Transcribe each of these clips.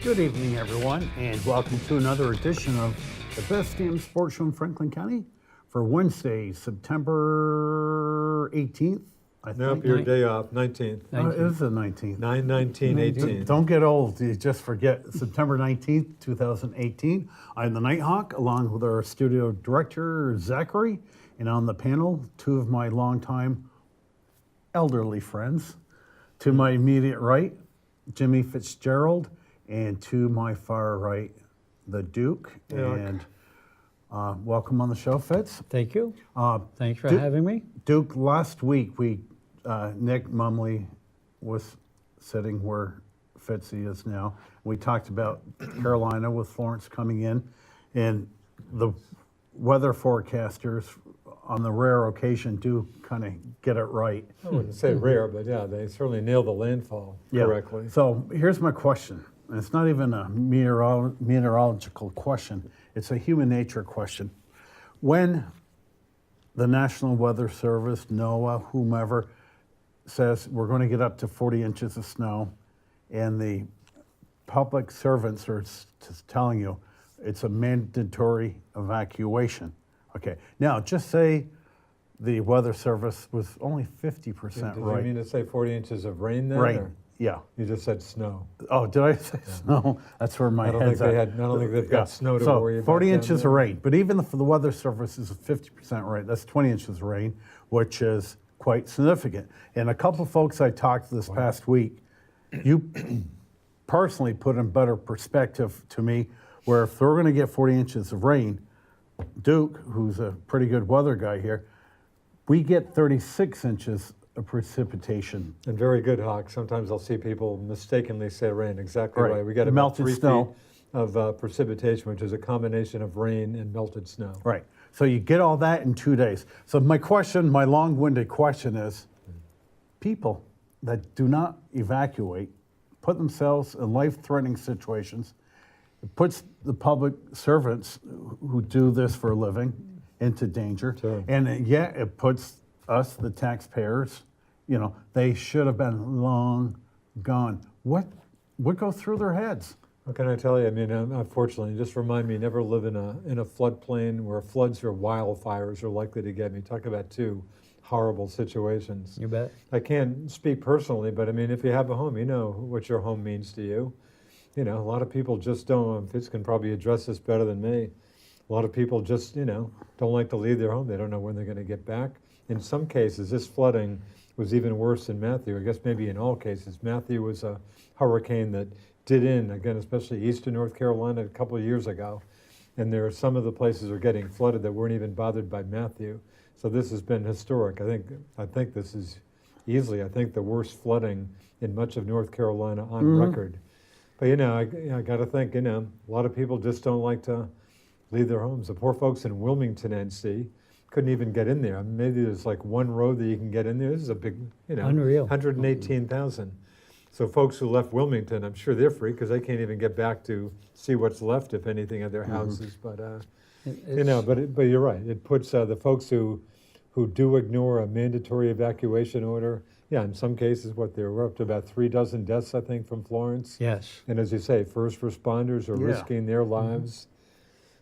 Good evening, everyone, and welcome to another edition of the Best Damn Sports Show in Franklin County for Wednesday, September 18th. Nope, your day off, 19th. It is the 19th. 9/19/18. Don't get old. You just forget. September 19th, 2018. I'm the Nighthawk, along with our studio director, Zachary, and on the panel, two of my longtime elderly friends. To my immediate right, Jimmy Fitzgerald, and to my far right, the Duke. Yeah. And welcome on the show, Fitz. Thank you. Thanks for Duke- having me. Duke, last week Nick Mumley was sitting where Fitzy is now. We talked about Carolina with Florence coming in, and the weather forecasters on the rare occasion do kind of get it right. I wouldn't say rare, but yeah, they certainly nailed the landfall correctly. So here's my question. And it's not even a meteorological question. It's a human nature question. When the National Weather Service, NOAA, whomever, says we're going to get up to 40 inches of snow, and the public servants are telling you it's a mandatory evacuation. Okay, now just say the Weather Service was only 50% Did right. you mean to say 40 inches of rain then? Rain, or yeah. You just said snow. Oh, did I say snow? That's where my I don't think head's they at. had. I don't think they've got snow to So worry about. 40 down inches there. of rain, but even if the Weather Service is 50% right, that's 20 inches of rain, which is quite significant. And a couple folks I talked to this past week, you personally put in better perspective to me, where if we're going to get 40 inches of rain, Duke, who's a pretty good weather guy here, we get 36 inches of precipitation. And very good, Hawk. Sometimes I'll see people mistakenly say rain. Exactly Right. right. We got about Melted 3 snow. feet of precipitation, which is a combination of rain and melted snow. Right. So you get all that in 2 days. So my question, my long-winded question is, people that do not evacuate put themselves in life-threatening situations. It puts the public servants who do this for a living into danger. Sure. And yet it puts us, the taxpayers, they should have been long gone. What goes through their heads? What can I tell you? I mean, unfortunately, just remind me, never live in a floodplain where floods or wildfires are likely to get me. Talk about two horrible situations. You bet. I can't speak personally, but I mean, if you have a home, you know what your home means to you. A lot of people just don't. Fitz can probably address this better than me. A lot of people just, don't like to leave their home. They don't know when they're going to get back. In some cases, this flooding was even worse than Matthew. I guess maybe in all cases. Matthew was a hurricane that did in, again, especially eastern North Carolina a couple of years ago. And there are some of the places are getting flooded that weren't even bothered by Matthew. So this has been historic. I think this is easily, the worst flooding in much of North Carolina on record. But, I got to think, a lot of people just don't like to leave their homes. The poor folks in Wilmington, NC, couldn't even get in there. I mean, maybe there's like one road that you can get in there. This is a big, Unreal. 118,000. So folks who left Wilmington, I'm sure they're free because they can't even get back to see what's left, if anything, of their houses. But but you're right. It puts the folks who do ignore a mandatory evacuation order. Yeah, in some cases, there were up to about 3 dozen deaths, I think, from Florence. Yes. And as you say, first responders are risking their lives.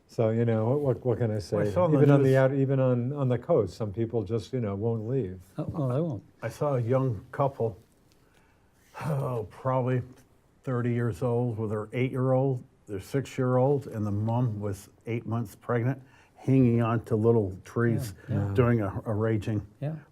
So what can I say? Well, I saw on the Even on news- even on the coast, some people just won't leave. Oh, well, I won't. I saw a young couple, probably 30 years old, with their 8-year-old, their 6-year-old, and the mom was 8 months pregnant, hanging onto little trees during a raging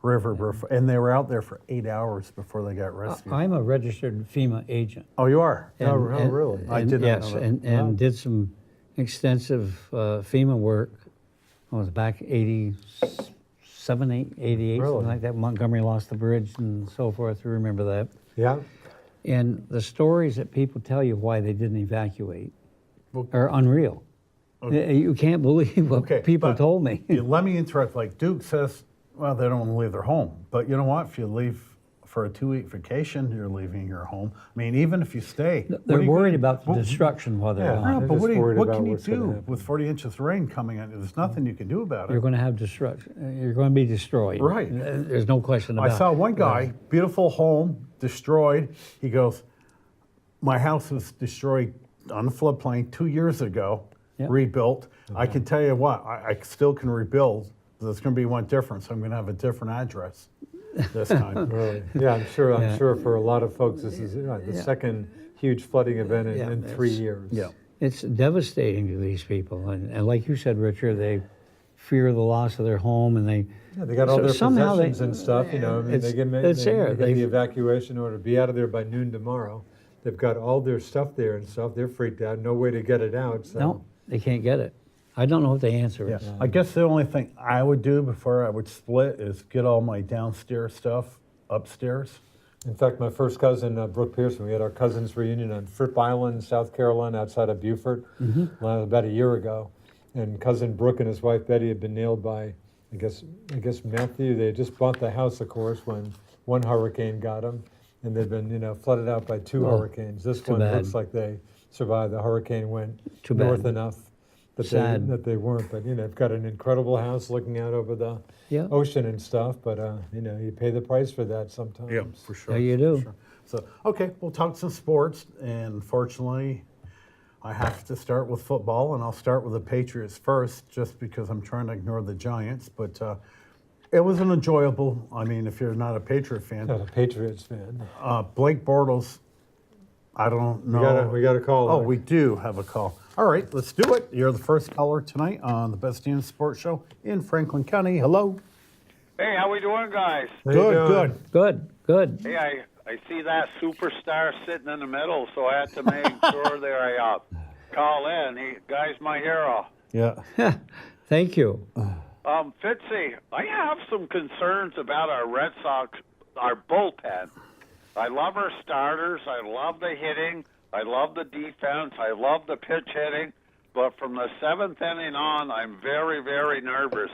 river. And they were out there for 8 hours before they got rescued. I'm a registered FEMA agent. Oh, you are? Really? I did not Yes, know that. and did some extensive FEMA work. I was back 87, 88, Really? something like that. Montgomery lost the bridge and so forth. You remember that. Yeah. And the stories that people tell you why they didn't evacuate Well- are unreal. You can't believe what people but told me. Let me interrupt. Like Duke says, well, they don't want to leave their home. But you know what? If you leave for a 2-week vacation, you're leaving your home. I mean, even if you stay. what They're are you worried gonna- about the destruction while they're Yeah. gone. No, They're but just what worried can about you what's gonna do happen. with 40 inches of rain coming in? There's nothing you can do about it. You're going to have destruction. You're going to be destroyed. Right. There's no question about it. I saw one guy, beautiful home, destroyed. He goes, my house was destroyed on the floodplain 2 years ago, Yep. rebuilt. I can tell you what, I still can rebuild. There's going to be one difference. I'm going to have a different address this time. Really? Yeah, I'm sure. I'm Yeah. sure for a lot of folks, this is the Yeah. second huge flooding event Yeah, in 3 it's- years. Yeah. It's devastating to these people. And like you said, Richard, they fear the loss of their home and they. Yeah, they got all So their somehow they- possessions and stuff. You know, I mean, It's- they get it's there. they get the They've- evacuation order. Be out of there by noon tomorrow. They've got all their stuff there and stuff. They're freaked out. No way to get it out. So. No, they can't get it. I don't know what the answer Yeah. is. I guess the only thing I would do before I would split is get all my downstairs stuff upstairs. In fact, my first cousin, Brooke Pearson, we had our cousins reunion on Fripp Island, South Carolina, outside of Beaufort, about a year ago. And cousin Brooke and his wife Betty had been nailed by, I guess Matthew. They had just bought the house, of course, when one hurricane got them, and they'd been, flooded out by two Oh, hurricanes. This too one bad. looks like they survived. The hurricane went Too north bad. enough that Sad. they weren't. But they've got an incredible house looking out over the Yeah. ocean and stuff. But you pay the price for that sometimes. For sure. Yeah, you do. for sure. So, okay, we'll talk some sports. And unfortunately, I have to start with football, and I'll start with the Patriots first, just because I'm trying to ignore the Giants. But it was an enjoyable. I mean, if you're not a Patriot fan, Not a Patriots fan. Blake Bortles. I don't know. We got a call. Oh, we do have a call. All right, let's do it. You're the first caller tonight on the Best Damn Sports Show in Franklin County. Hello. Hey, how we doing, guys? How you doing? Good. Hey, I see that superstar sitting in the middle, so I had to make sure that I call in. Guy's my hero. Yeah. Thank you. Fitzy, I have some concerns about our Red Sox, our bullpen. I love our starters. I love the hitting. I love the defense. I love the pitch hitting. But from the seventh inning on, I'm very, very nervous.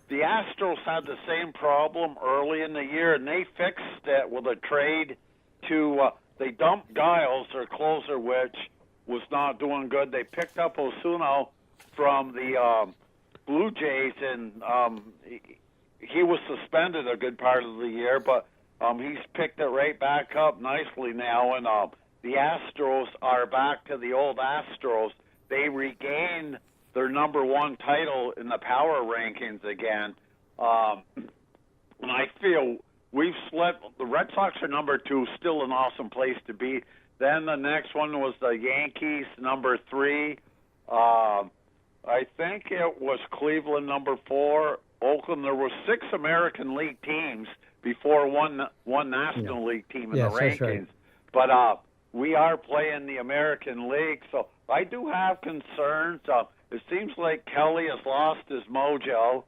The Astros had the same problem early in the year, and they fixed it with a trade to they dumped Giles, their closer, which was not doing good. They picked up Osuna from the Blue Jays, and he was suspended a good part of the year, but he's picked it right back up nicely now, and the Astros are back to the old Astros. They regained their number one title in the power rankings again. And I feel we've slipped. The Red Sox are number two, still an awesome place to be. Then the next one was the Yankees, number three. I think it was Cleveland, number four. Oakland. There were 6 American League teams before one National League team in Yes, the that's rankings. right. But we are playing the American League, so I do have concerns. It seems like Kelly has lost his mojo.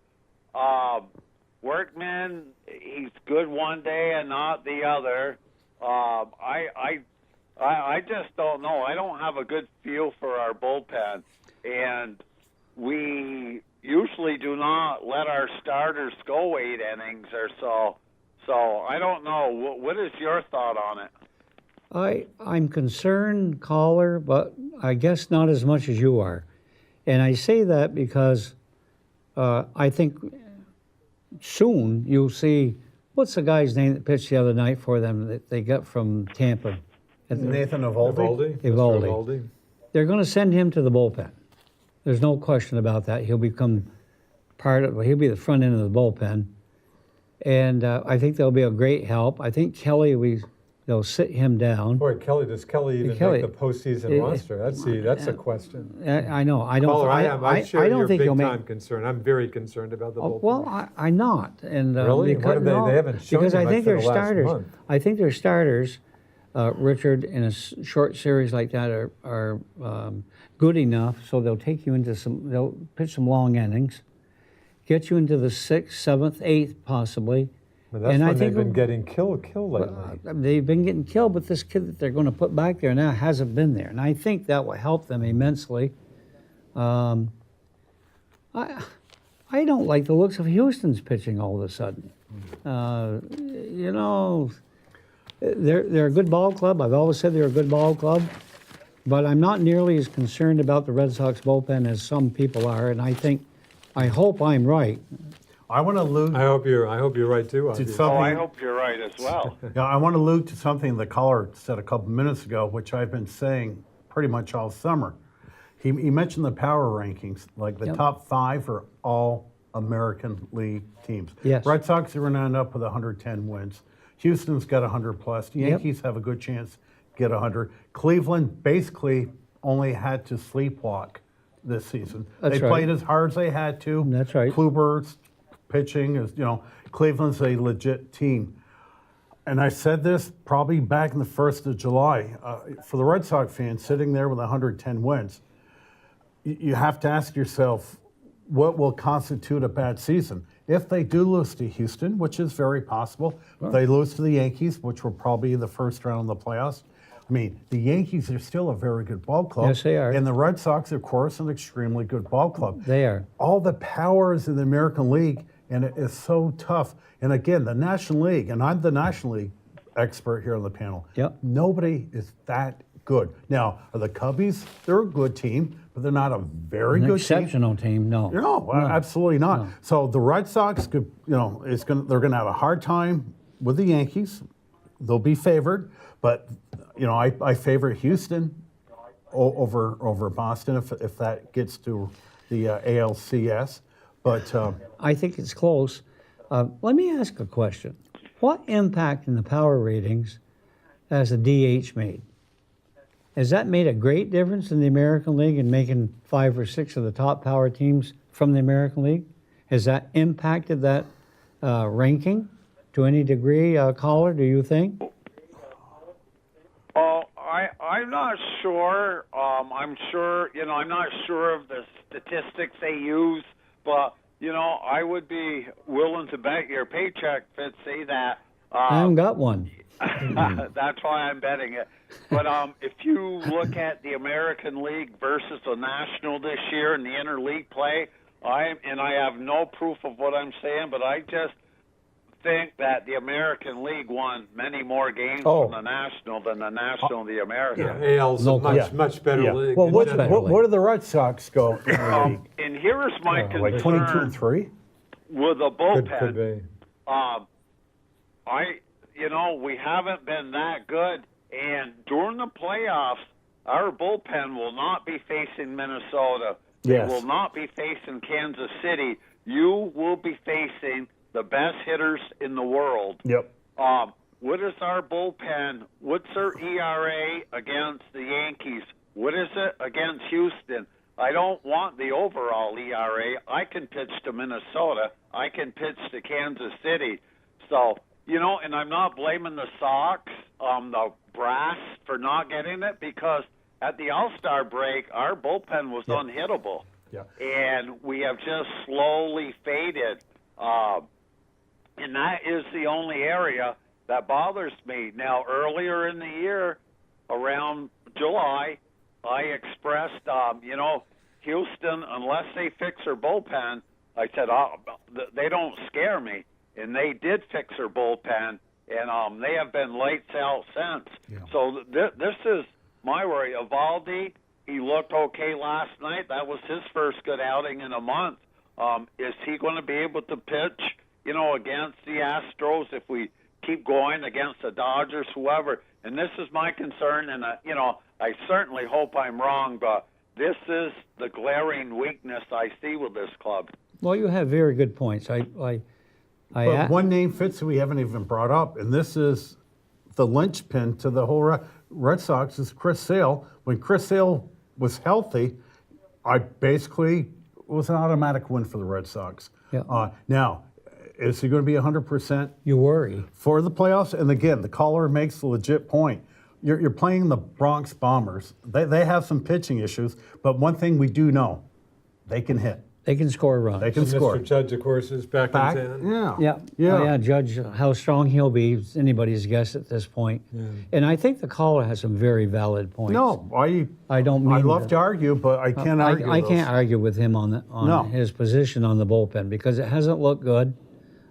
Workman, he's good one day and not the other. I just don't know. I don't have a good feel for our bullpen, and we usually do not let our starters go 8 innings or so. So I don't know. What is your thought on it? I'm concerned, caller, but I guess not as much as you are. And I say that because I think soon you'll see, what's the guy's name that pitched the other night for them that they got from Tampa? Nathan Eovaldi. Mr. Eovaldi. Eovaldi. They're going to send him to the bullpen. There's no question about that. He'll become he'll be the front end of the bullpen. And I think there'll be a great help. I think Kelly, they'll sit him down. Boy, does Kelly even Kelly- make the postseason roster? That's a question. I know. I don't. Caller, I share I don't your think he'll big-time make. concern. I'm very concerned about the bullpen. Well, I'm not. And Really? because, What have they- no, they haven't shown because you I much think for their the last starters. month. I think their starters, Richard, in a short series like that are good enough, so they'll take you into they'll pitch some long innings, get you into the 6th, 7th, 8th possibly. But that's and I when they've think been getting killed lately. They've been getting killed, but this kid that they're going to put back there now hasn't been there, and I think that will help them immensely. I don't like the looks of Houston's pitching all of a sudden. They're a good ball club. I've always said they're a good ball club, but I'm not nearly as concerned about the Red Sox bullpen as some people are, and I hope I'm right. I want to allude. I hope you're right too. Did obviously. something- Oh, I hope you're right as well. Yeah, I want to allude to something the caller said a couple minutes ago, which I've been saying pretty much all summer. He mentioned the power rankings, like the Yep. top 5 are all American League teams. Yes. Red Sox are going to end up with 110 wins. Houston's got 100 plus. The Yankees have a good chance to get 100. Cleveland basically only had to sleepwalk this season. That's They right. played as hard as they had to. That's right. Kluber's pitching is, Cleveland's a legit team. And I said this probably back in the 1st of July. For the Red Sox fans sitting there with 110 wins, you have to ask yourself, what will constitute a bad season? If they do lose to Houston, which is very possible, if they lose to the Yankees, which will probably be the first round of the playoffs. I mean, the Yankees are still a very good ball club. Yes, they are. And the Red Sox, of course, an extremely good ball club. They are. All the powers in the American League, and it is so tough. And again, the National League, and I'm the National League expert here on the panel. Yep. Nobody is that good. Now, are the Cubbies? They're a good team, but they're not a very An good team. exceptional team, no. No, absolutely not. So the Red Sox could, they're going to have a hard time with the Yankees. They'll be favored, but I favor Houston over Boston if that gets to the ALCS. But I think it's close. Let me ask a question. What impact in the power ratings has the DH made? Has that made a great difference in the American League in making 5 or 6 of the top power teams from the American League? Has that impacted that ranking to any degree, Caller, do you think? I'm not sure. I'm sure, I'm not sure of the statistics they use, but, I would be willing to bet your paycheck, Fitzy, that. I haven't got one. That's why I'm betting it. But if you look at the American League versus the National this year in the interleague play, I have no proof of what I'm saying, but I just think that the American League won many more games from the National than the National and the American. Yeah, AL's a much better league. Well, in what general. do the Red Sox go in the league? And here's my Like concern 22-3? with the bullpen. Could be. We haven't been that good, and during the playoffs, our bullpen will not be facing Minnesota. Yes. It will not be facing Kansas City. You will be facing the best hitters in the world. Yep. What is our bullpen? What's their ERA against the Yankees? What is it against Houston? I don't want the overall ERA. I can pitch to Minnesota. I can pitch to Kansas City. So, and I'm not blaming the Sox, the brass, for not getting it, because at the All-Star break, our bullpen was unhittable. Yeah. And we have just slowly faded. And that is the only area that bothers me. Now, earlier in the year, around July, I expressed, Houston, unless they fix their bullpen, I said, they don't scare me. And they did fix their bullpen, and they have been lights out since. Yeah. So this is my worry. Evaldi, he looked okay last night. That was his first good outing in a month. Is he going to be able to pitch, against the Astros if we keep going, against the Dodgers, whoever? And this is my concern, and, I certainly hope I'm wrong, but this is the glaring weakness I see with this club. Well, you have very good points. But one name fits we haven't even brought up, and this is the linchpin to the whole Red Sox, is Chris Sale. When Chris Sale was healthy, I basically was an automatic win for the Red Sox. Yeah. Now, is he going to be 100% You worry. for the playoffs? And again, the caller makes a legit point. You're playing the Bronx Bombers. They have some pitching issues, but one thing we do know, they can hit. They can score runs. They can score. Mr. Judge, of course, is back in town. Yeah. Yeah. Judge, how strong he'll be is anybody's guess at this point. And I think the caller has some very valid points. No, I don't mean I'd love to- to argue, but I can't argue. I those. can't argue with him on No. his position on the bullpen because it hasn't looked good.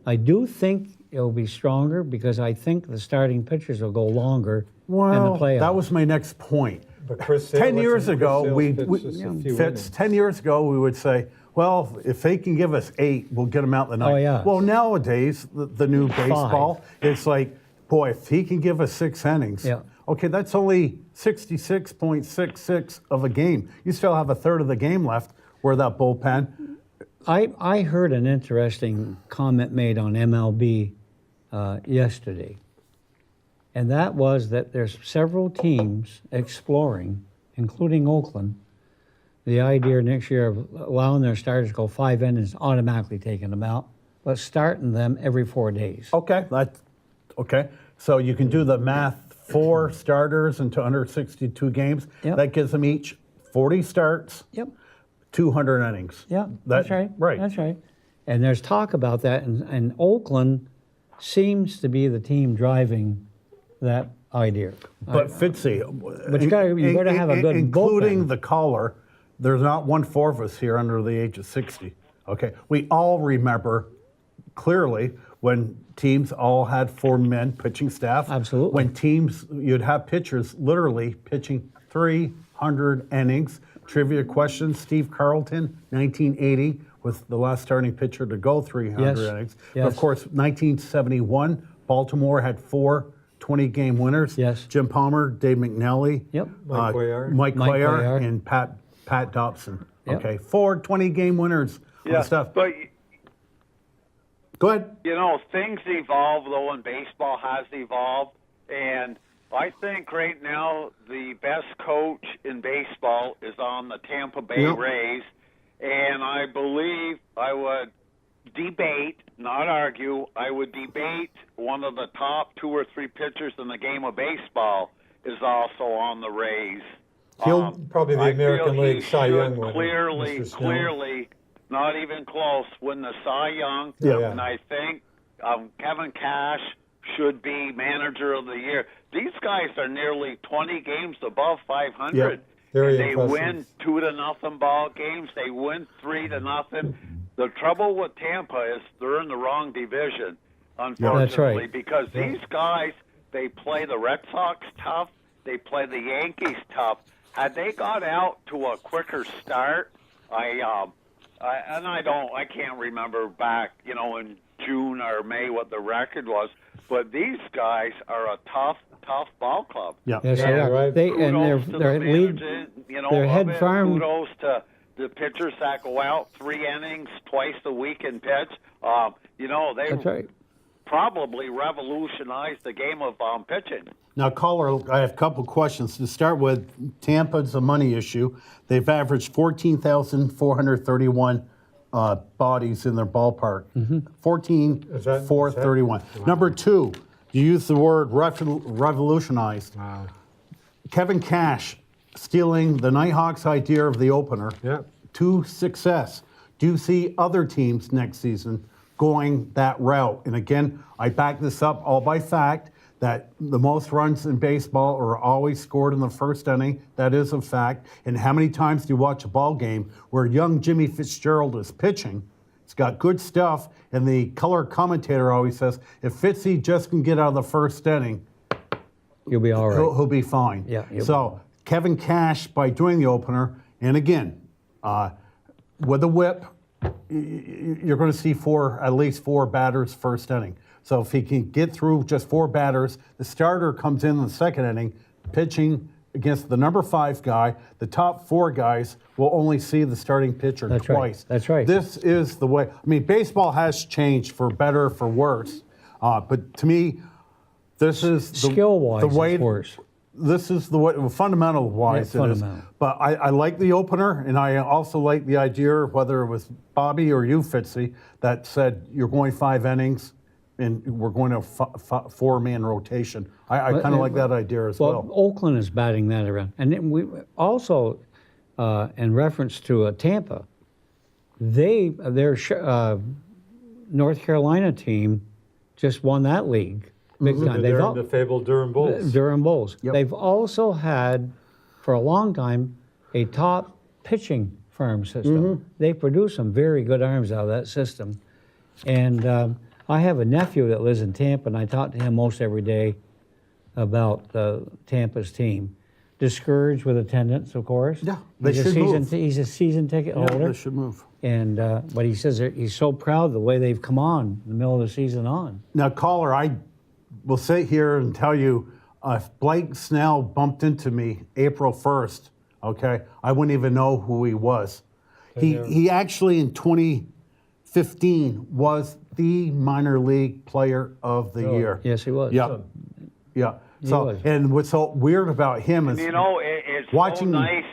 I do think it'll be stronger because I think the starting pitchers will go longer in the Well, playoffs. that was my next point. But Chris Sale, 10 years Chris ago, Sale's we pitched just a few Fitz, innings. 10 years ago, we would say, well, if they can give us 8, we'll get them out in the ninth. Oh, yeah. Well, nowadays, the new baseball, it's like, boy, if he can give us 6 innings, Yeah. Okay, that's only 66.66 of a game. You still have a third of the game left where that bullpen. I heard an interesting comment made on MLB yesterday, and that was that there's several teams exploring, including Oakland, the idea next year of allowing their starters to go 5 innings, automatically taking them out, but starting them every 4 days. Okay, okay. So you can do the math, 4 starters into under 62 games. Yep. That gives them each 40 starts, Yep. 200 innings. Yeah, that's right. Right. That's right. And there's talk about that, and Oakland seems to be the team driving that idea. But Fitzy, But you gotta have a good including bullpen. the caller, there's not 1/4 of us here under the age of 60. Okay, we all remember clearly when teams all had 4 men pitching staff. Absolutely. When teams, you'd have pitchers literally pitching 300 innings. Trivia question: Steve Carlton, 1980, was the last starting pitcher to go 300 Yes. innings. Yes. But of course, 1971, Baltimore had 4 20-game winners. Yes. Jim Palmer, Dave McNally, Yep. Mike Cuellar. Mike Mike Cuellar, Cuellar. and Pat Dobson. Yep. Okay, 4 20-game winners. on Yeah, the stuff. but Go ahead. you know, things evolve though, and baseball has evolved. And I think right now the best coach in baseball is on the Tampa Bay Yep. Rays, and I believe I would debate, not argue, I would debate one of the top 2 or 3 pitchers in the game of baseball is also on the Rays. He'll Probably the I American feel League he Cy should Young winner, Clearly, Mr. Snell. clearly, not even close, win the Cy Young. Yeah. And I think Kevin Cash should be manager of the year. These guys are nearly 20 games above 500. Yep. Very and they impressive. win 2-0 ball games. They win 3-0. The trouble with Tampa is they're in the wrong division, unfortunately, That's right. because these guys, they play the Red Sox tough. They play the Yankees tough. Had they got out to a quicker start, I can't remember back, in June or May what the record was, but these guys are a tough ball club. Yeah. Yes, Yeah, they are. right. They, and Kudos to their the lead, manager, their of head it. farm. Kudos to the pitchers that go out 3 innings twice a week and pitch. They That's right. probably revolutionized the game of pitching. Now, caller, I have a couple questions. To start with, Tampa's a money issue. They've averaged 14,431 bodies in their ballpark. Mm-hmm. 14,431. Number 2, you use the word revolutionized. Wow. Kevin Cash stealing the Nighthawks' idea of the opener Yeah. to success. Do you see other teams next season going that route? And again, I back this up all by fact that the most runs in baseball are always scored in the first inning. That is a fact. And how many times do you watch a ball game where young Jimmy Fitzgerald is pitching? It's got good stuff, and the color commentator always says, if Fitzy just can get out of the first inning, You'll be all right. he'll be fine. Yeah, he'll be So Kevin Cash, by doing the opener, and again, with the whip, you're going to see at least four batters first inning. So if he can get through just 4 batters, the starter comes in the second inning, pitching against the number 5 guy. The top 4 guys will only see the starting pitcher That's right. twice. That's right. This is the way. I mean, baseball has changed for better, for worse. But to me, this is the Skill-wise, the way. it's worse. This is the way, fundamental wise Yeah, it is. fundamental. But I like the opener, and I also like the idea, whether it was Bobby or you, Fitzy, that said you're going 5 innings and we're going to 4-man rotation. I kind of like that idea as well. Oakland is batting that around. And then we also, in reference to Tampa, their North Carolina team just won that league big time. They're in the fabled Durham Bulls. Durham Bulls. Yep. They've also had, for a long time, a top pitching farm system. They produce some very good arms out of that system. And I have a nephew that lives in Tampa, and I talk to him most every day about Tampa's team. Discouraged with attendance, of course. Yeah, they he's should move. He's a season ticket Yeah, holder. they should move. And but he says that he's so proud of the way they've come on in the middle of the season on. Now, caller, I will sit here and tell you, If Blake Snell bumped into me April 1st, okay, I wouldn't even know who he was. He actually in 2015 was the minor league player of the year. Yes, he was. Yeah. Yeah. So, was. and what's so weird about him is You know, it's watching so nice.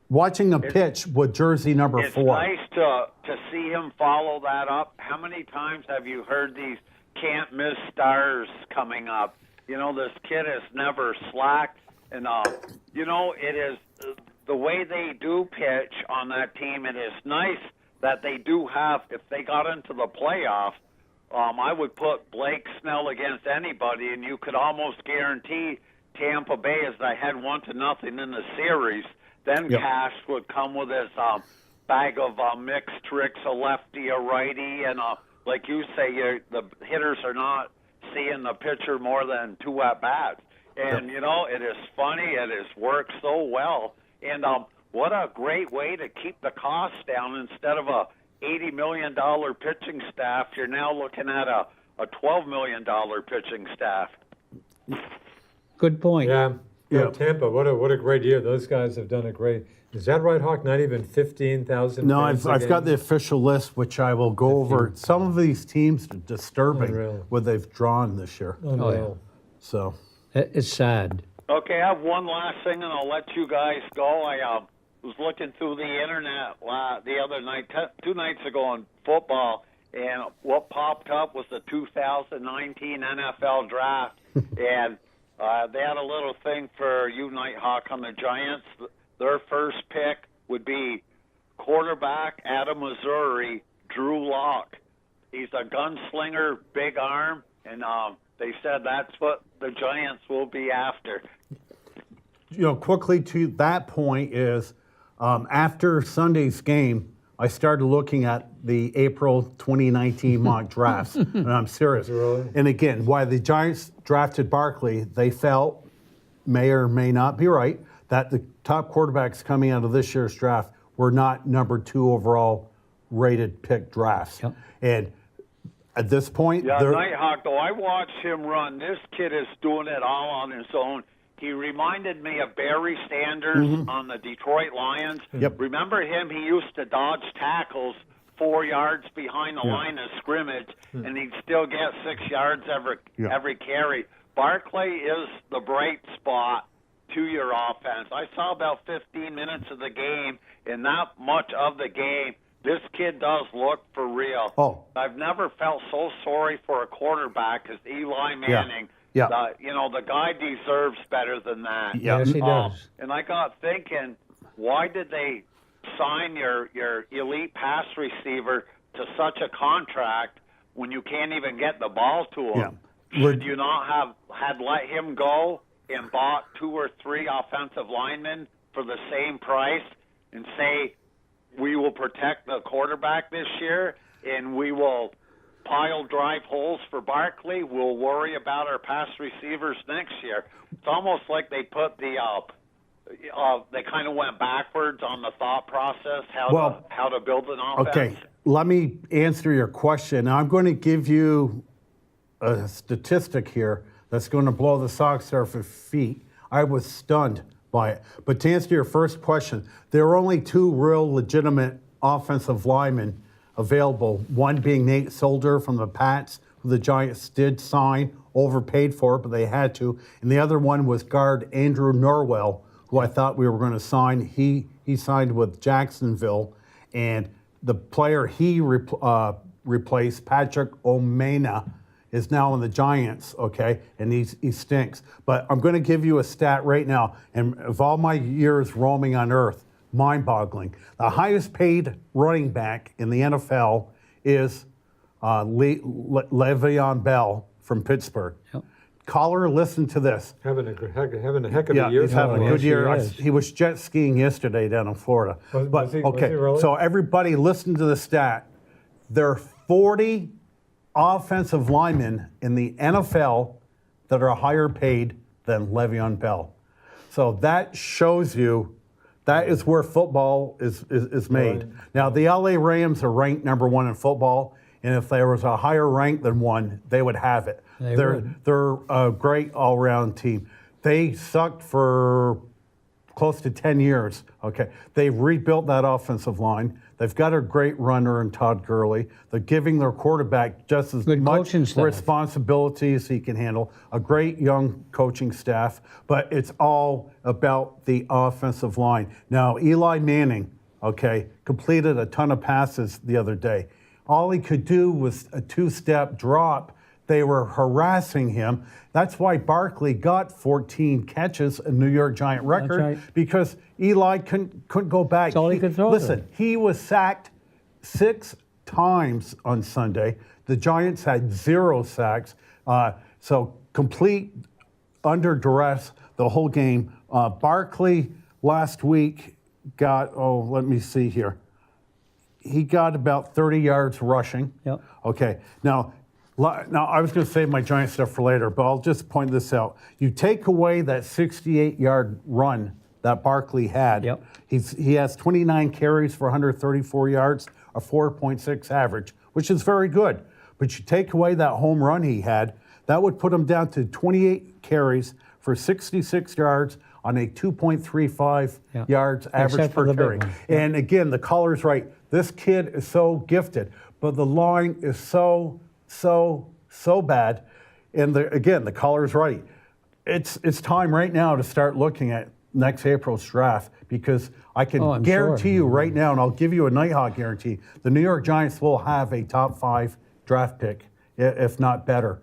watching a pitch with jersey number It's 4. nice to see him follow that up. How many times have you heard these can't miss stars coming up? You know, this kid has never slacked, and you know, it is the way they do pitch on that team. It is nice that they do have. If they got into the playoff, I would put Blake Snell against anybody, and you could almost guarantee Tampa Bay, as they had 1-0 in the series. Then Yep. Cash would come with his bag of mixed tricks, a lefty, a righty, and like you say, the hitters are not seeing the pitcher more than 2 at-bats. And, you know, it is funny. It has worked so well. And what a great way to keep the costs down. Instead of a $80 million pitching staff, you're now looking at a $12 million pitching staff. Good point. Yeah. Yeah. Tampa, what a great year. Those guys have done a great. Is that right, Hawk? Not even 15,000. No, fans a I've got the game? official list, which I will go over. Some of these teams are disturbing Unreal. what they've drawn this year. Unreal. So, It's sad. Okay, I have one last thing, and I'll let you guys go. I was looking through the internet the other night, 2 nights ago on football, and what popped up was the 2019 NFL draft. And they had a little thing for you, Nighthawk, on the Giants. Their first pick would be quarterback out of Missouri, Drew Lock. He's a gunslinger, big arm, and they said that's what the Giants will be after. you know, quickly to that point is after Sunday's game, I started looking at the April 2019 mock drafts, and I'm serious. Really? And again, why the Giants drafted Barkley, they felt, may or may not be right, that the top quarterbacks coming out of this year's draft were not number 2 overall rated pick drafts. Yep. And at this point, Yeah, they're- Nighthawk, though, I watched him run. This kid is doing it all on his own. He reminded me of Barry Sanders on the Detroit Lions. Yep. Remember him? He used to dodge tackles 4 yards behind the line of scrimmage, and he'd still get 6 yards every carry. Barkley is the bright spot to your offense. I saw about 15 minutes of the game, and not much of the game. This kid does look for real. Oh. I've never felt so sorry for a quarterback as Eli Manning. Yeah. The guy deserves better than that. Yeah. Yes, he does. And I got thinking, why did they sign your elite pass receiver to such a contract when you can't even get the ball to him? Yeah. Should you not have let him go and bought 2 or 3 offensive linemen for the same price and say, we will protect the quarterback this year and we will pile drive holes for Barkley. We'll worry about our pass receivers next year. It's almost like they put the they kind of went backwards on the thought process how to build an offense. Okay, let me answer your question. Now, I'm going to give you a statistic here that's going to blow the socks off your feet. I was stunned by it. But to answer your first question, there are only 2 real legitimate offensive linemen available, one being Nate Solder from the Pats, who the Giants did sign, overpaid for it, but they had to, and the other one was guard Andrew Norwell, who I thought we were going to sign. He signed with Jacksonville, and the player he replaced, Patrick Omena, is now in the Giants, okay, and he stinks. But I'm going to give you a stat right now, and of all my years roaming on earth, mind-boggling. The highest paid running back in the NFL is Le'Veon Bell from Pittsburgh. Yep. Caller, listen to this. Having a heck of Yeah, a year. he's having a Yes, good year. he is. He was jet skiing yesterday down in Florida. Was he really? So everybody listen to the stat. There are 40 offensive linemen in the NFL that are higher paid than Le'Veon Bell. So that shows you that is where football is made. Right. Now, the LA Rams are ranked number 1 in football, and if there was a higher rank than 1, they would have it. They They're would. they're a great all-round team. They sucked for close to 10 years. Okay, they've rebuilt that offensive line. They've got a great runner in Todd Gurley. They're giving their quarterback just as Good much coaching staff. responsibility as he can handle. A great young coaching staff, but it's all about the offensive line. Now, Eli Manning, okay, completed a ton of passes the other day. All he could do was a two-step drop. They were harassing him. That's why Barkley got 14 catches, a New York Giant record, right. because Eli couldn't go back. That's all he could throw to. Listen, he was sacked 6 times on Sunday. The Giants had 0 sacks. So complete under duress the whole game. Barkley last week got, let me see here. He got about 30 yards rushing. Yep. Okay. Now, I was going to save my Giant stuff for later, but I'll just point this out. You take away that 68-yard run that Barkley had. Yep. He has 29 carries for 134 yards, a 4.6 average, which is very good. But you take away that home run he had, that would put him down to 28 carries for 66 yards on a 2.35 Yeah. yards average Except for per the big carry. one. And again, the caller's right. This kid is so gifted, but the line is so bad. And the caller's right. It's time right now to start looking at next April's draft, because I can I'm guarantee sure. you right now, and I'll give you a Nighthawk guarantee, the New York Giants will have a top 5 draft pick, if not better,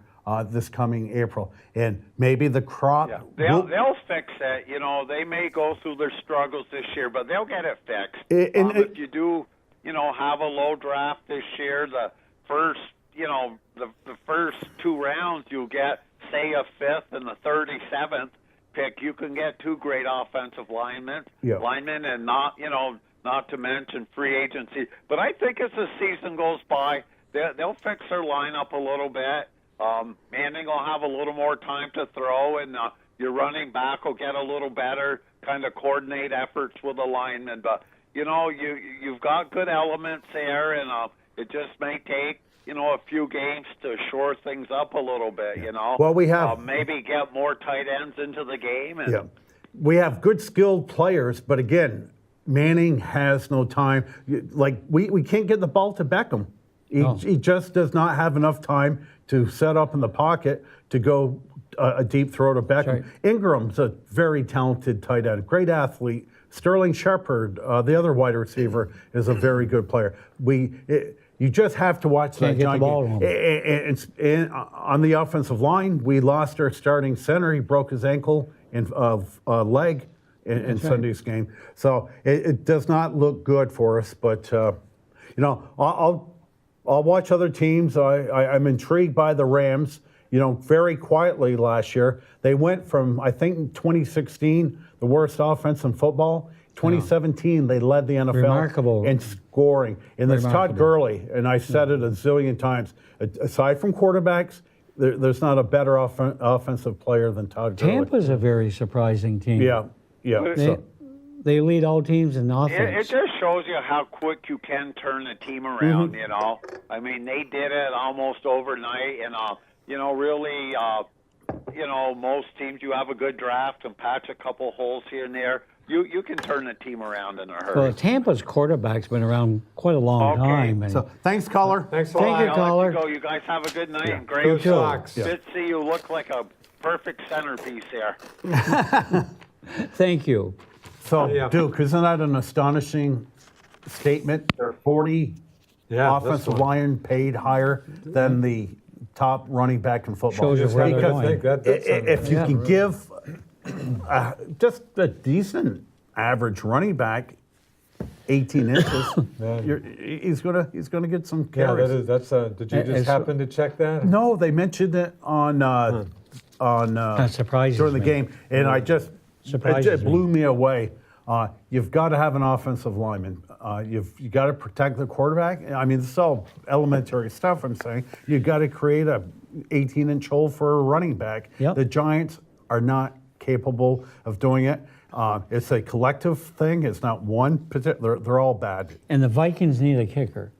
this coming April. And maybe the crop. Yeah, they'll fix it. You know, they may go through their struggles this year, but they'll get it fixed. If you do, have a low draft this year, the first, the first 2 rounds you'll get, say, a 5th and the 37th pick. You can get 2 great offensive linemen, and not to mention free agency. But I think as the season goes by, they'll fix their lineup a little bit. Manning will have a little more time to throw, and your running back will get a little better, kind of coordinate efforts with the linemen. But you've got good elements there, and it just may take a few games to shore things up a little bit. Well, we have maybe get more tight ends into the game. And, we have good skilled players, but again, Manning has no time. Like we can't get the ball to Beckham. He just does not have enough time to set up in the pocket to go a deep throw to Beckham. Right. Ingram's a very talented tight end, great athlete. Sterling Shepard, the other wide receiver, is a very good player. You just have to watch Can't that get the Giant ball game. to him. And on the offensive line, we lost our starting center. He broke his ankle and leg in Sunday's game. So it does not look good for us. But I'll watch other teams. I'm intrigued by the Rams. Very quietly last year, they went from, I think, in 2016, the worst offense in football. 2017, they led the NFL Remarkable. in scoring. And there's Todd Remarkable. Gurley, and I said it a zillion times. Aside from quarterbacks, there's not a better offensive player than Todd Gurley. Tampa's a very surprising team. Yeah. They lead all teams in It offense. just shows you how quick you can turn a team around, I mean, they did it almost overnight, and, really, most teams, you have a good draft and patch a couple holes here and there. You can turn the team around in a hurry. Well, Tampa's quarterback's been around quite a long time. And So thanks, caller. Thanks a Thank lot. you, caller. I'll let you go. You guys have a good night and great You too. Socks. Fitzy, you look like a perfect centerpiece there. Thank you. So, Yeah. Duke, isn't that an astonishing statement? There are 40 Yeah, this offensive one. linemen paid higher than the top running back in football. Shows you Just where have they're to going. think that's If you Yeah. can give just a decent average running back 18 inches, he's gonna get some yeah, carries. that's did you just It's- happen to check that? No, they mentioned it on That surprises during the me. game, and Surprises it blew me away. You've got to have an offensive lineman. You got to protect the quarterback. I mean, this is all elementary stuff. I'm saying you got to create a 18-inch hole for a running back. Yep. The Giants are not capable of doing it. It's a collective thing. It's not one particular. They're all bad. And the Vikings need a kicker.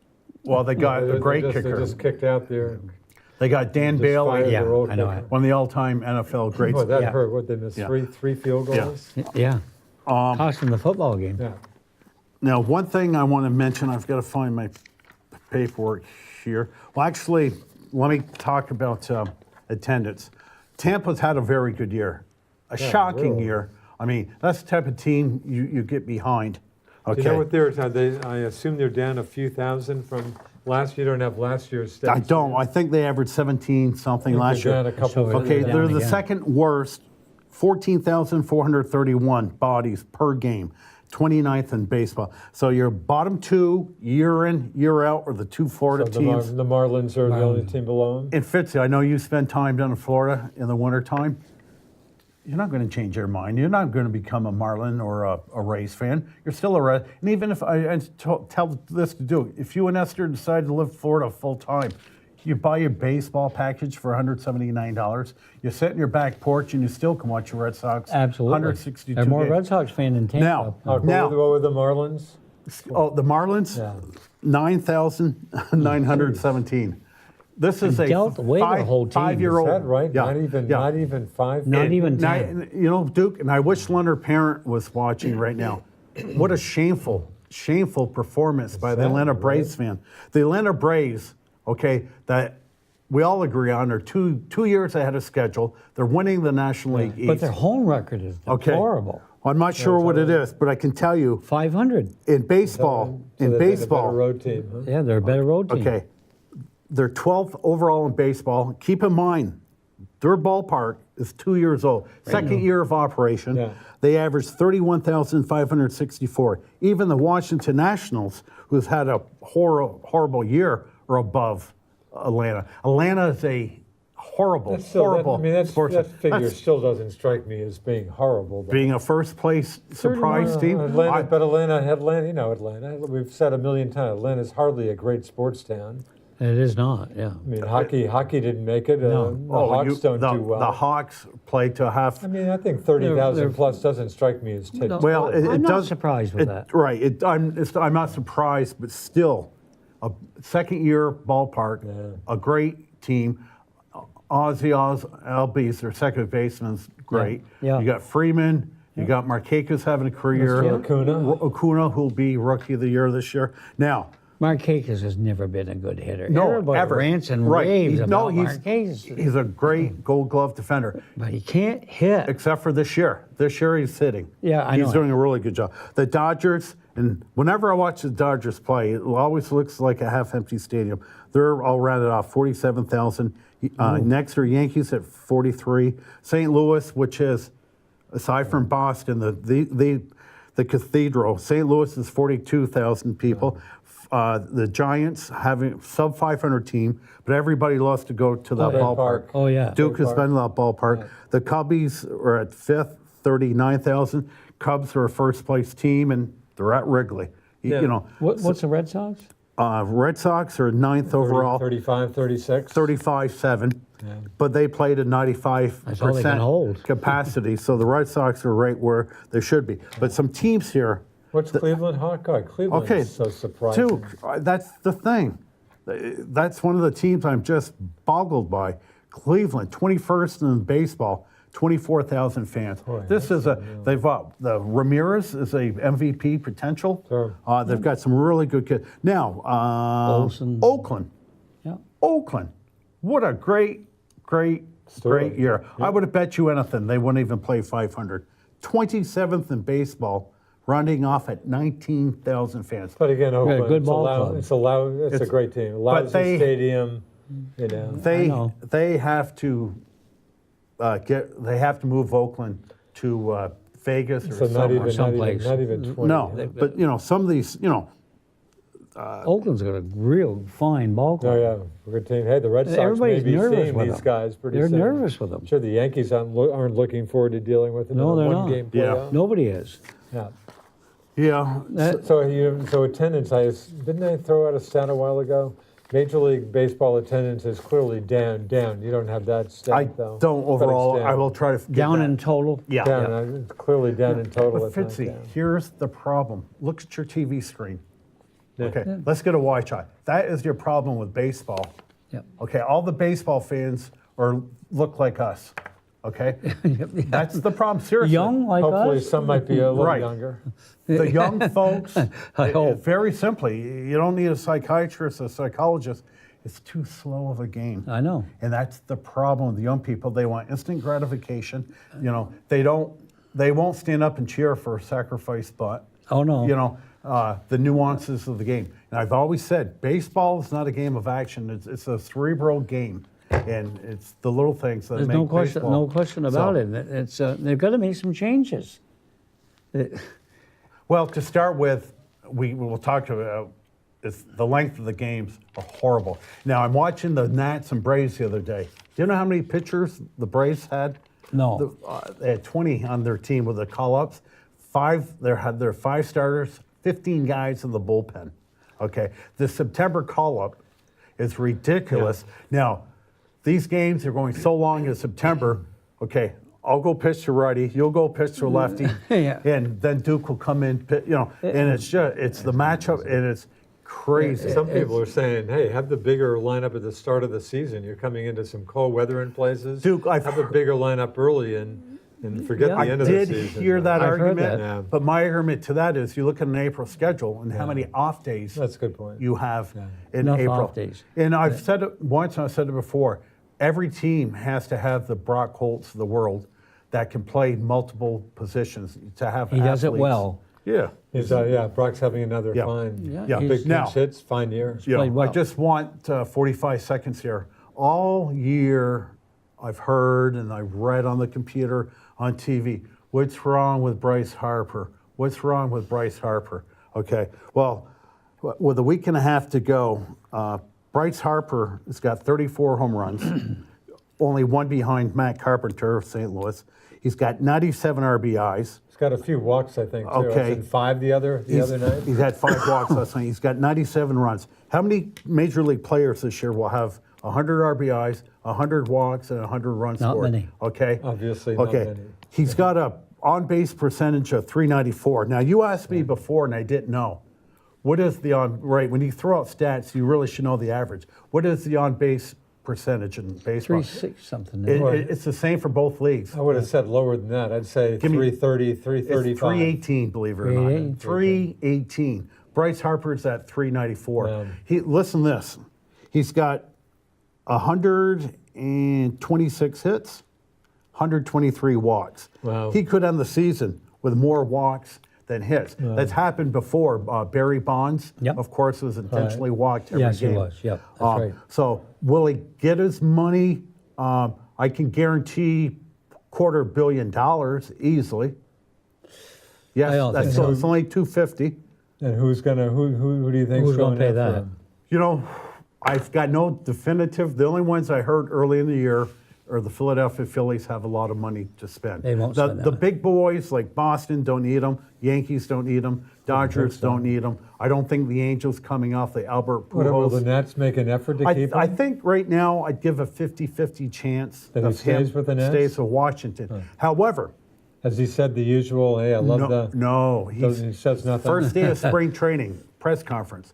Well, they got a great They kicker. just kicked out there. They got Dan Just Bailey, fired Yeah, their old I know kicker. it. one of the all-time NFL greats. Boy, that Yeah. hurt. What, they missed Yeah. three field Yeah. goals? Yeah. Cost them the football game. Yeah. Now, one thing I want to mention, I've got to find my paperwork here. Well, actually, let me talk about attendance. Tampa's had a very good year, a Yeah, shocking really. year. I mean, that's the type of team you get behind. Do Okay. you know what I assume they're down a few thousand from last year. You don't have last year's stats. I don't. I think they averaged 17 something I think last they're year. down a couple. So Okay, down they're the again. second worst, 14,431 bodies per game, 29th in baseball. So your bottom two, year in, year out, are the two So Florida teams. the Marlins are the only team below them. And Fitzy, I know you spend time down in Florida in the wintertime. You're not going to change your mind. You're not going to become a Marlin or a Rays fan. You're still a Red. And even if tell this to do, if you and Esther decide to live in Florida full time, you buy your baseball package for $179. You sit in your back porch and you still can watch your Red Sox. Absolutely. 162 They're more games. Red Sox fan than Tampa. Now, What now, were the Marlins? oh, the Marlins, Yeah. 9,917. This is a dealt away their whole team. Is 5-year-old. Is that right? Yeah, Not even five. Not even And I- 10. you know, Duke, and I wish Leonard Parent was watching right now. What a shameful performance by the sad, Atlanta right? Braves fan. The Atlanta Braves, okay, that we all agree on, are two years ahead of schedule. They're winning the National League East. But their home record is Okay. deplorable. I'm not sure what it is, but I can tell you 500. in baseball, So they've been a better road team. Huh? Yeah, they're a better road team. okay, they're 12th overall in baseball. Keep in mind, their ballpark is 2 years old. Second year of operation. Yeah. They averaged 31,564. Even the Washington Nationals, who's had a horrible year, are above Atlanta. Atlanta is a horrible sports That figure That's still doesn't strike me as being horrible. But being a first place surprise team. Atlanta. We've said a million times. Atlanta's hardly a great sports town. It is not, yeah. I mean, hockey didn't make it. No. The Hawks don't do well. The Hawks play to half. I mean, I think 30,000 They're- plus doesn't strike me as No. Well, it I'm not does, surprised with that. Right. I'm not surprised, but still, a second-year ballpark, a great team. Ozzy Albies, their second baseman's great. Yeah. You got Freeman. You got Markakis having a career. Mr. Acuna. Acuna, who'll be Rookie of the Year this year. Now, Markakis has never been a good hitter. no, Everybody ever. rants and Right. raves No, about Markakis, he's a great Gold Glove defender. but he can't hit. Except for this year. This year he's hitting. Yeah, I know He's it. doing a really good job. The Dodgers, and whenever I watch the Dodgers play, it always looks like a half-empty stadium. They're all rounded off, 47,000. Next are Yankees at 43. St. Louis, which is, aside from Boston, the cathedral. St. Louis is 42,000 people. The Giants having sub-500 team, but everybody loves to go to that Red ballpark. Park. Oh, yeah. Duke has Park. been to that ballpark. The Cubbies are at 5th, 39,000. Cubs are a first-place team, and they're at Wrigley. Yeah. You know, What's the Red Sox? Red Sox are 9th overall, 35, 36. 35-7, but they played at 95% That's all they can hold. capacity, so the Red Sox are right where they should be. But some teams here, What's Cleveland Hawkeye? Cleveland okay, is so surprising. Duke, that's the thing. That's one of the teams I'm just boggled by. Cleveland, 21st in baseball, 24,000 fans. Boy, This is they've the Ramirez is a MVP potential. Sure. They've got some really good kids. Now, Olsen. Oakland. Yeah. Oakland, what a great Story. year. I would have bet you anything they wouldn't even play 500. 27th in baseball, rounding off at 19,000 fans. But again, Oakland, good ball club. it's a great team. A lousy they- stadium, you know. know. They have to move Oakland to Vegas or So not somewhere. even, someplace. not even 20. No, but you know some of these, you know, Oakland's got a real fine ball club. Oh, yeah, we're a good team. Hey, the Red Sox Everybody's may be nervous seeing with these them. guys pretty They're soon. nervous with them. Sure, the Yankees aren't looking forward to dealing with them No, in they're a not. one-game Yeah. playoff. Nobody is. Yeah. yeah. So attendance, didn't they throw out a stat a while ago? Major League Baseball attendance is clearly down. You don't have that stat, I though. don't But it's overall. down. I will try to get Down that. in total. Yeah. Down, yeah. it's clearly down in total. But it's not Fitzy, down. here's the problem. Look at your TV screen. Yeah. Okay, let's get a wide shot. That is your problem with baseball. Yep. Okay, all the baseball fans look like us. Okay, that's the problem. Seriously, Young like Hopefully us? some might be a little Right. younger. The young folks. I hope. Very simply, you don't need a psychiatrist, a psychologist. It's too slow of a game. I know. And that's the problem with the young people. They want instant gratification. You know, they won't stand up and cheer for a sacrifice bunt. Oh, no. You know, the nuances of the game. And I've always said, baseball is not a game of action. It's a cerebral game. And it's the little things that There's make no question, baseball. no question about So, it. It's they've got to make some changes. Well, to start with, we will talk about is the length of the games are horrible. Now, I'm watching the Nats and Braves the other day. Do you know how many pitchers the Braves had? No. They had 20 on their team with the call-ups. They had their 5 starters, 15 guys in the bullpen. Okay, the September call-up is ridiculous. Now, these games are going so long in September. Okay, I'll go pitch to righty, you'll go pitch to lefty, Yeah. and then Duke will come in. You know, and it's the matchup, and it's crazy. Some people are saying, hey, have the bigger lineup at the start of the season. You're coming into some cold weather in places. Duke, have a bigger lineup early and forget Yeah. the I end of did the season. hear that I've heard argument, that. Yeah. but my argument to that is you look at an April schedule and how many off days That's a good point. you have in Enough April. off days. And I've said it once, and I've said it before. Every team has to have the Brock Holtz of the world that can play multiple positions to have. He does it athletes. well. Yeah. He's, Brock's having another Yeah. fine, Yeah. big Now- pinch hits, fine year. You know, played well. I just want 45 seconds here. All year, I've heard and I've read on the computer, on TV, what's wrong with Bryce Harper? What's wrong with Bryce Harper? Okay, well, with a week and a half to go, Bryce Harper has got 34 home runs, only one behind Matt Carpenter of St. Louis. He's got 97 RBIs. He's got a few walks, I think, too. Okay. And 5 the other night. He's had 5 walks last night. He's got 97 runs. How many major league players this year will have 100 RBIs, 100 walks, and 100 runs Not scored? many. Okay. Obviously not Okay. many. He's got a on-base percentage of 394. Now, you asked me before, and I didn't know. What is the right? When you throw out stats, you really should know the average. What is the on-base percentage in baseball? 3-6 something. It's the same for both leagues. I would have said lower than that. I'd say Give me- 330, It's 335. 318, believe it or not. 318? 318. Bryce Harper's at 394. Wow. Listen to this. He's got 126 hits, 123 walks. Wow. He could end the season with more walks than hits. That's happened before. Barry Bonds, Yep. of course, was intentionally walked every Yes, he game. was. Yep, that's right. So will he get his money? I can guarantee $250 million easily. Yes, I don't think so. it's only 250. And who do you think Who's is gonna going pay after that? him? You know, I've got no definitive. The only ones I heard early in the year are the Philadelphia Phillies have a lot of money to spend. They won't the, spend The that. big boys like Boston don't need them. Yankees don't need them. Dodgers don't need them. I don't think the Angels coming off the Albert What, will the Pujols. Nats make an effort to keep him? I think right now I'd give a 50-50 chance That he of him stays with the Nats? stays with Washington. However, Has he said the usual, hey, I love he He says nothing? First day of spring training, press conference.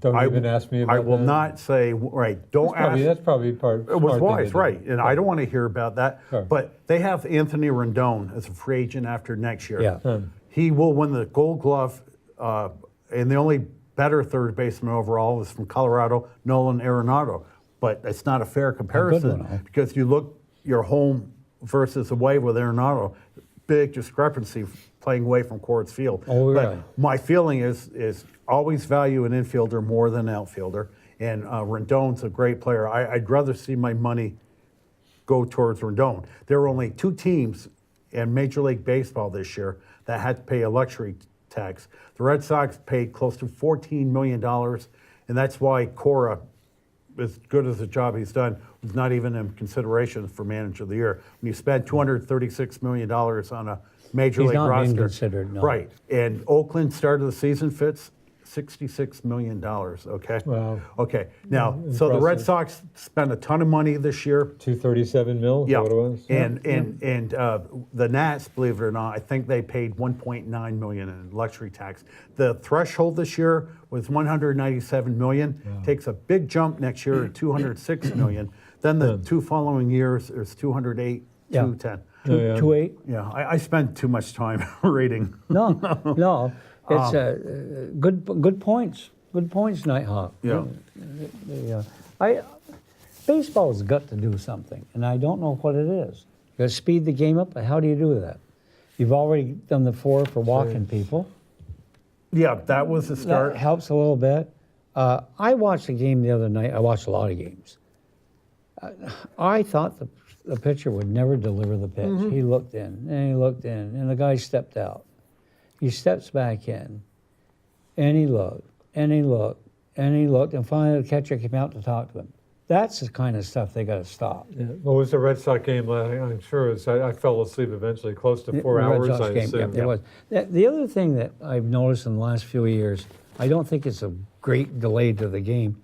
Don't even ask me about I will that? not say, right, don't ask. That's probably part It was smart thing wise, to do. right. And I don't want to hear about that. Sure. But they have Anthony Rendon as a free agent after next year. Yeah. He will win the Gold Glove. And the only better third baseman overall is from Colorado, Nolan Arenado. But it's not a fair comparison one, huh? because you look your home versus away with Arenado, big discrepancy playing away from Coors Field. Oh, but really? my feeling is always value an infielder more than an outfielder. And Rendon's a great player. I'd rather see my money go towards Rendon. There were only 2 teams in Major League Baseball this year that had to pay a luxury tax. The Red Sox paid close to $14 million, and that's why Cora, as good as the job he's done, was not even in consideration for Manager of the Year. When you spend $236 million on a Major He's League not being roster. considered, no. Right. And Oakland started the season, Fitz, $66 million, okay? Wow. Okay, now, so the Red Impressive. Sox spent a ton of money this year. 237 mil. Is that Yeah, what it was? and the Nats, believe it or not, I think they paid 1.9 million in luxury tax. The threshold this year was 197 million. Takes a big jump next year to 206 million. Then the two following years is 208, Yeah. 210. Oh, yeah. 2-8? Yeah, I spend too much time reading. No, no. It's good points. Good points, Nighthawk. Yeah. Baseball's got to do something, and I don't know what it is. You got to speed the game up, but how do you do that? You've already done the 4 for walking people. Yeah, that was the start. That helps a little bit. I watched a game the other night. I watched a lot of games. I thought the pitcher would never deliver the pitch. Mm-hmm. He looked in, and he looked in, and the guy stepped out. He steps back in, and he looked, and he looked, and he looked, and finally the catcher came out to talk to him. That's the kind of stuff they got to stop. Yeah. What was the Red Sox game? I'm sure it was, I fell asleep eventually, close to 4 The Red hours, Sox I game, assume. yeah, it was. The other thing that I've noticed in the last few years, I don't think it's a great delay to the game.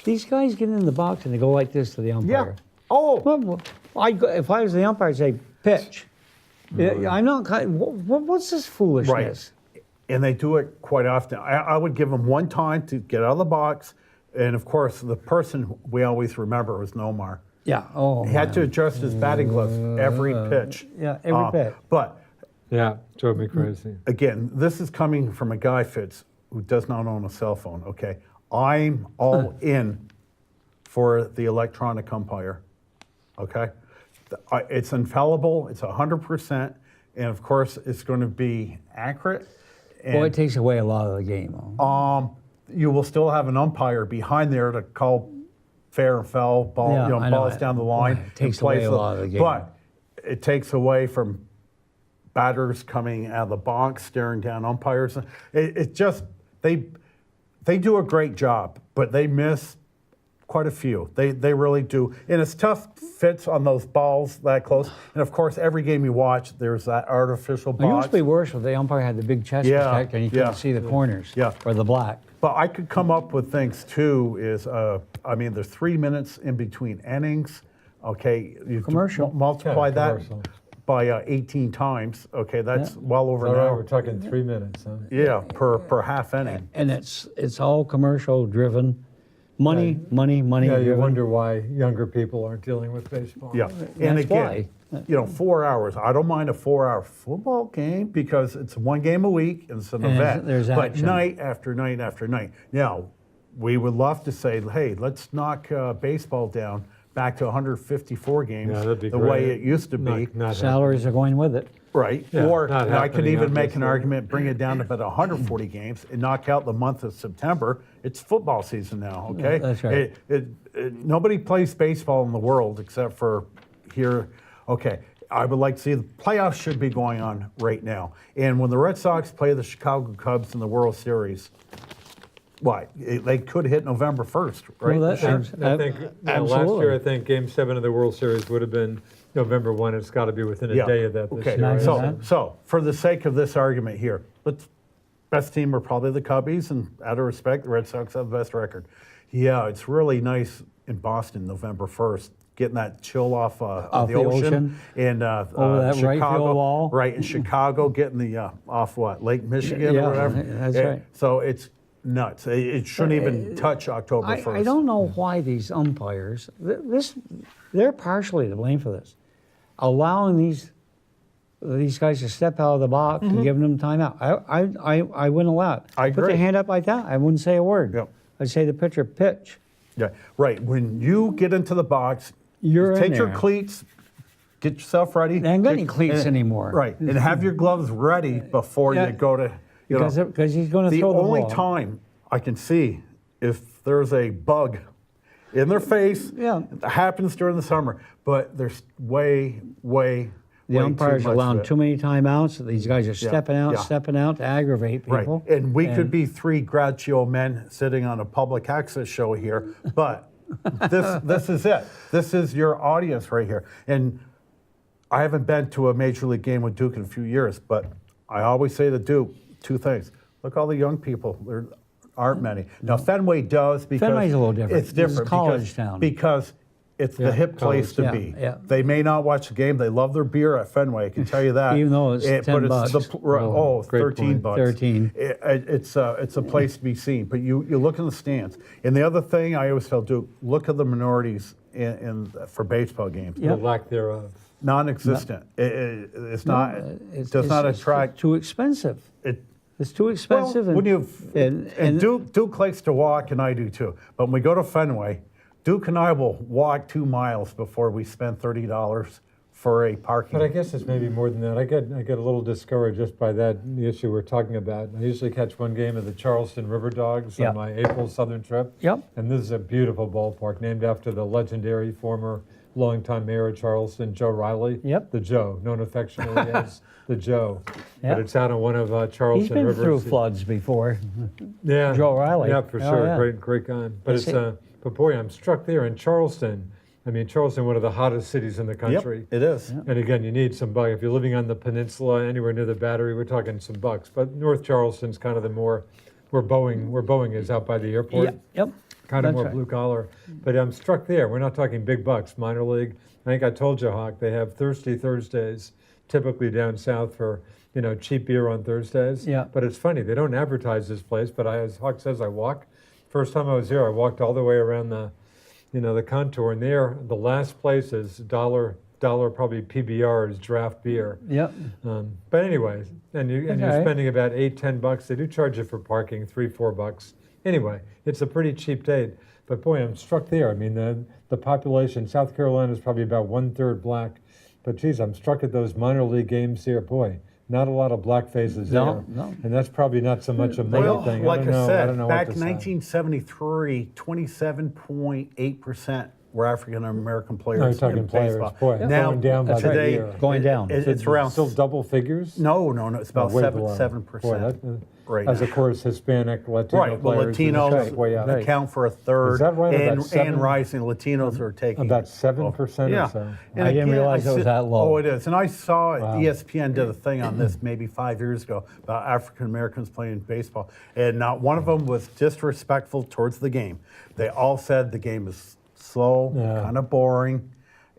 These guys get in the box and they go like this to the Yeah. umpire. Oh, Well, if I was the umpire, I'd say, pitch. Yeah, I'm not, what's this foolishness? and they do it quite often. I would give them one time to get out of the box. And of course, the person we always remember was Nomar. Yeah, oh. He had to adjust his batting gloves every pitch. Yeah, every pitch. But Yeah, drove me crazy. again, this is coming from a guy, Fitz, who does not own a cell phone, okay? I'm all in for the electronic umpire, okay? It's infallible, it's 100%, and of course, it's going to be accurate. And, Boy, it takes away a lot of the game. you will still have an umpire behind there to call fair and foul, ball, Yeah, I know. balls down the line. It takes in place away a lot of the game. But it takes away from batters coming out of the box, staring down umpires. It just, they do a great job, but they miss quite a few. They really do. And it's tough fits on those balls that close. And of course, every game you watch, there's that artificial It box. used to be worse if the umpire had the big chest Yeah, protector and you yeah. couldn't see the corners Yeah. or the black. But I could come up with things too. There's 3 minutes in between innings. Okay, you Commercial. multiply Yeah, that commercial. by 18 times. Okay, that's well over All an right, hour. we're talking 3 minutes, huh? Yeah, per half inning. And it's all commercial driven. Money. Yeah, you driven. wonder why younger people aren't dealing with baseball. Yeah, and That's again, 4 hours. I don't mind a 4-hour football game because it's one game a week and it's an And event. there's but action. night after night after night. Now, we would love to say, hey, let's knock baseball down back to 154 games Yeah, that'd be the great. way it used to be. Not Salaries are going with it. Right. Yeah, or not I could happening, even make an obviously. argument, bring it down to about 140 games and knock out the month of September. It's football season now, okay? that's right. Nobody plays baseball in the world except for here. Okay. I would like to see the playoffs should be going on right now. And when the Red Sox play the Chicago Cubs in the World Series, they could hit November 1st, right? Well, this year? I think last absolutely. year, I think Game 7 of the World Series would have been November 1. It's got to be within a day of that this Okay. year. right? So for the sake of this argument here, best team are probably the Cubbies, and out of respect, the Red Sox have the best record. Yeah, it's really nice in Boston, November 1st, getting that chill off the ocean. And Over that right Chicago, field wall. right in Chicago, getting the off Lake Michigan Yeah, or whatever. that's And right. So it's nuts. It shouldn't even touch October 1st. I don't know why these umpires, they're partially to blame for this, allowing these guys to step out of the box and giving them timeout. I wouldn't allow it. I Put agree. their hand up like that, I wouldn't say a word. Yep. I'd say the pitcher pitch. Yeah, right. When you get into the box, You're in take your there. cleats, get yourself ready. They ain't got any Get- cleats and- anymore. Right, and have your gloves ready before Yeah. you go to. Because he's going to the throw the only ball. time I can see if there's a bug in their face, Yeah. it happens during the summer. But there's way The umpires too are much allowing of it. too many timeouts. These guys are stepping yeah. out to aggravate Right, people. and we could be three Groucho men sitting on a public access show here, but this is it. This is your audience right here. And I haven't been to a major league game with Duke in a few years, but I always say to Duke two things: Look, all the young people. There aren't many. Now Fenway does because Fenway's a little different. It's different It's college because, town. because it's Yeah, the hip place to college, be. yeah. They may not watch the game. They love their beer at Fenway. I can tell you that. Even though it's but 10 it's bucks. Oh, great 13 point. bucks. 13. It's a place to be seen. But you look in the stands. And the other thing I always tell Duke, look at the minorities for baseball games. The lack thereof. Non-existent. It's not. It's- does not it's attract. Too expensive. It, It's too expensive. well, when you and Duke likes to walk, and I do too. But when we go to Fenway, Duke and I will walk 2 miles before we spend $30 for a parking. But I guess it's maybe more than that. I get a little discouraged just by the issue we're talking about. I usually catch one game of the Charleston River Dogs Yep. on my April Southern trip. Yep. And this is a beautiful ballpark named after the legendary former longtime mayor of Charleston, Joe Riley. Yep. The Joe, known affectionately as the Joe. Yep. But it's out on one of Charleston he's been River. through floods before. Yeah, Joe Riley. Yeah, for Oh, sure. yeah. Great guy. But That's it's but boy, I'm struck there in Charleston. I mean, Charleston, one of the hottest cities in the country. Yep, it is. And again, you need some buck. If you're living on the peninsula, anywhere near the Battery, we're talking some bucks. But North Charleston's kind of the more where Boeing is out by the airport. Yep. Kind of That's more right. blue collar. But I'm struck there. We're not talking big bucks, minor league. I think I told you, Hawk, they have Thirsty Thursdays, typically down south for cheap beer on Thursdays. Yeah. But it's funny, they don't advertise this place. But as Hawk says, I walk. First time I was here, I walked all the way around the contour, and there, the last place is dollar probably PBR is draft beer. Yep. But anyways, and you're Okay. spending about $8-10. They do charge you for parking, $3-4. Anyway, it's a pretty cheap date. But boy, I'm struck there. I mean, the population, South Carolina is probably about 1/3 black. But geez, I'm struck at those minor league games here. Boy, not a lot of black faces No, there. no. And that's probably not so much a money Well, thing. like I don't know. said, I don't know back what in to say. 1973, 27.8% were African American players. No, you're talking in players. baseball. Boy, Now, going down by the today, year. Going down. It's around Still double figures? No, it's about way below. 7%. Boy, that, right as now. of course, Hispanic, Latino Right, well, players. Latinos that's way out. account for a third, Is that right? About and 7? rising. Latinos are taking About 7% yeah. or so. And I didn't realize it was said- that low. Oh, it is. And I saw Wow. ESPN did a thing on this maybe 5 years ago about African Americans playing baseball, and not one of them was disrespectful towards the game. They all said the game is slow, Yeah. kind of boring,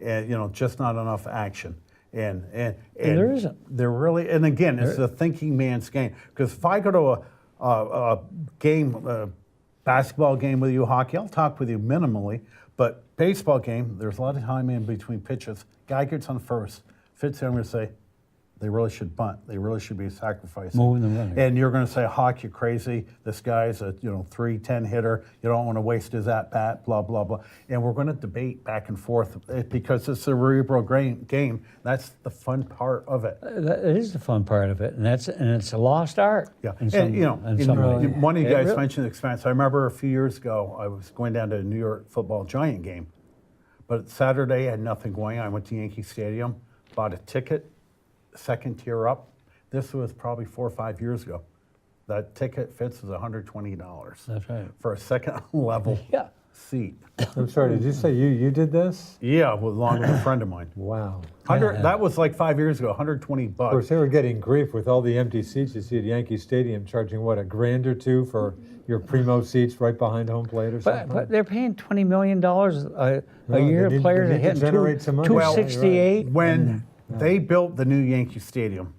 and just not enough action. And there isn't. There really, and again, it's a thinking man's game. Because if I go to a game, a basketball game with you, hockey, I'll talk with you minimally. But baseball game, there's a lot of time in between pitches. Guy gets on first. Fitzy, I'm going to say, they really should bunt. They really should be sacrificing. Moving the runner. And you're going to say, Hawk, you're crazy. This guy's a 3-10 hitter. You don't want to waste his at bat. Blah blah blah. And we're going to debate back and forth because it's a cerebral game. That's the fun part of it. It is the fun part of it, and it's a lost art. Yeah, in some, in some ways. one of you It guys really- mentioned the expense. I remember a few years ago, I was going down to a New York Football Giant game, but Saturday I had nothing going. I went to Yankee Stadium, bought a ticket, second tier up. This was probably 4 or 5 years ago. That ticket was $120 That's right. for a second level Yeah. seat. I'm sorry, did you say you did this? Yeah, along with a friend of mine. Wow. That was like 5 years ago. $120. Of course, they were getting grief with all the empty seats you see at Yankee Stadium, charging what, $1,000 or $2,000 for your primo seats right behind home plate or something. But they're paying $20 million a No, year. they need- Players they are need to hitting generate some money. Well, 268. When they built the new Yankee Stadium,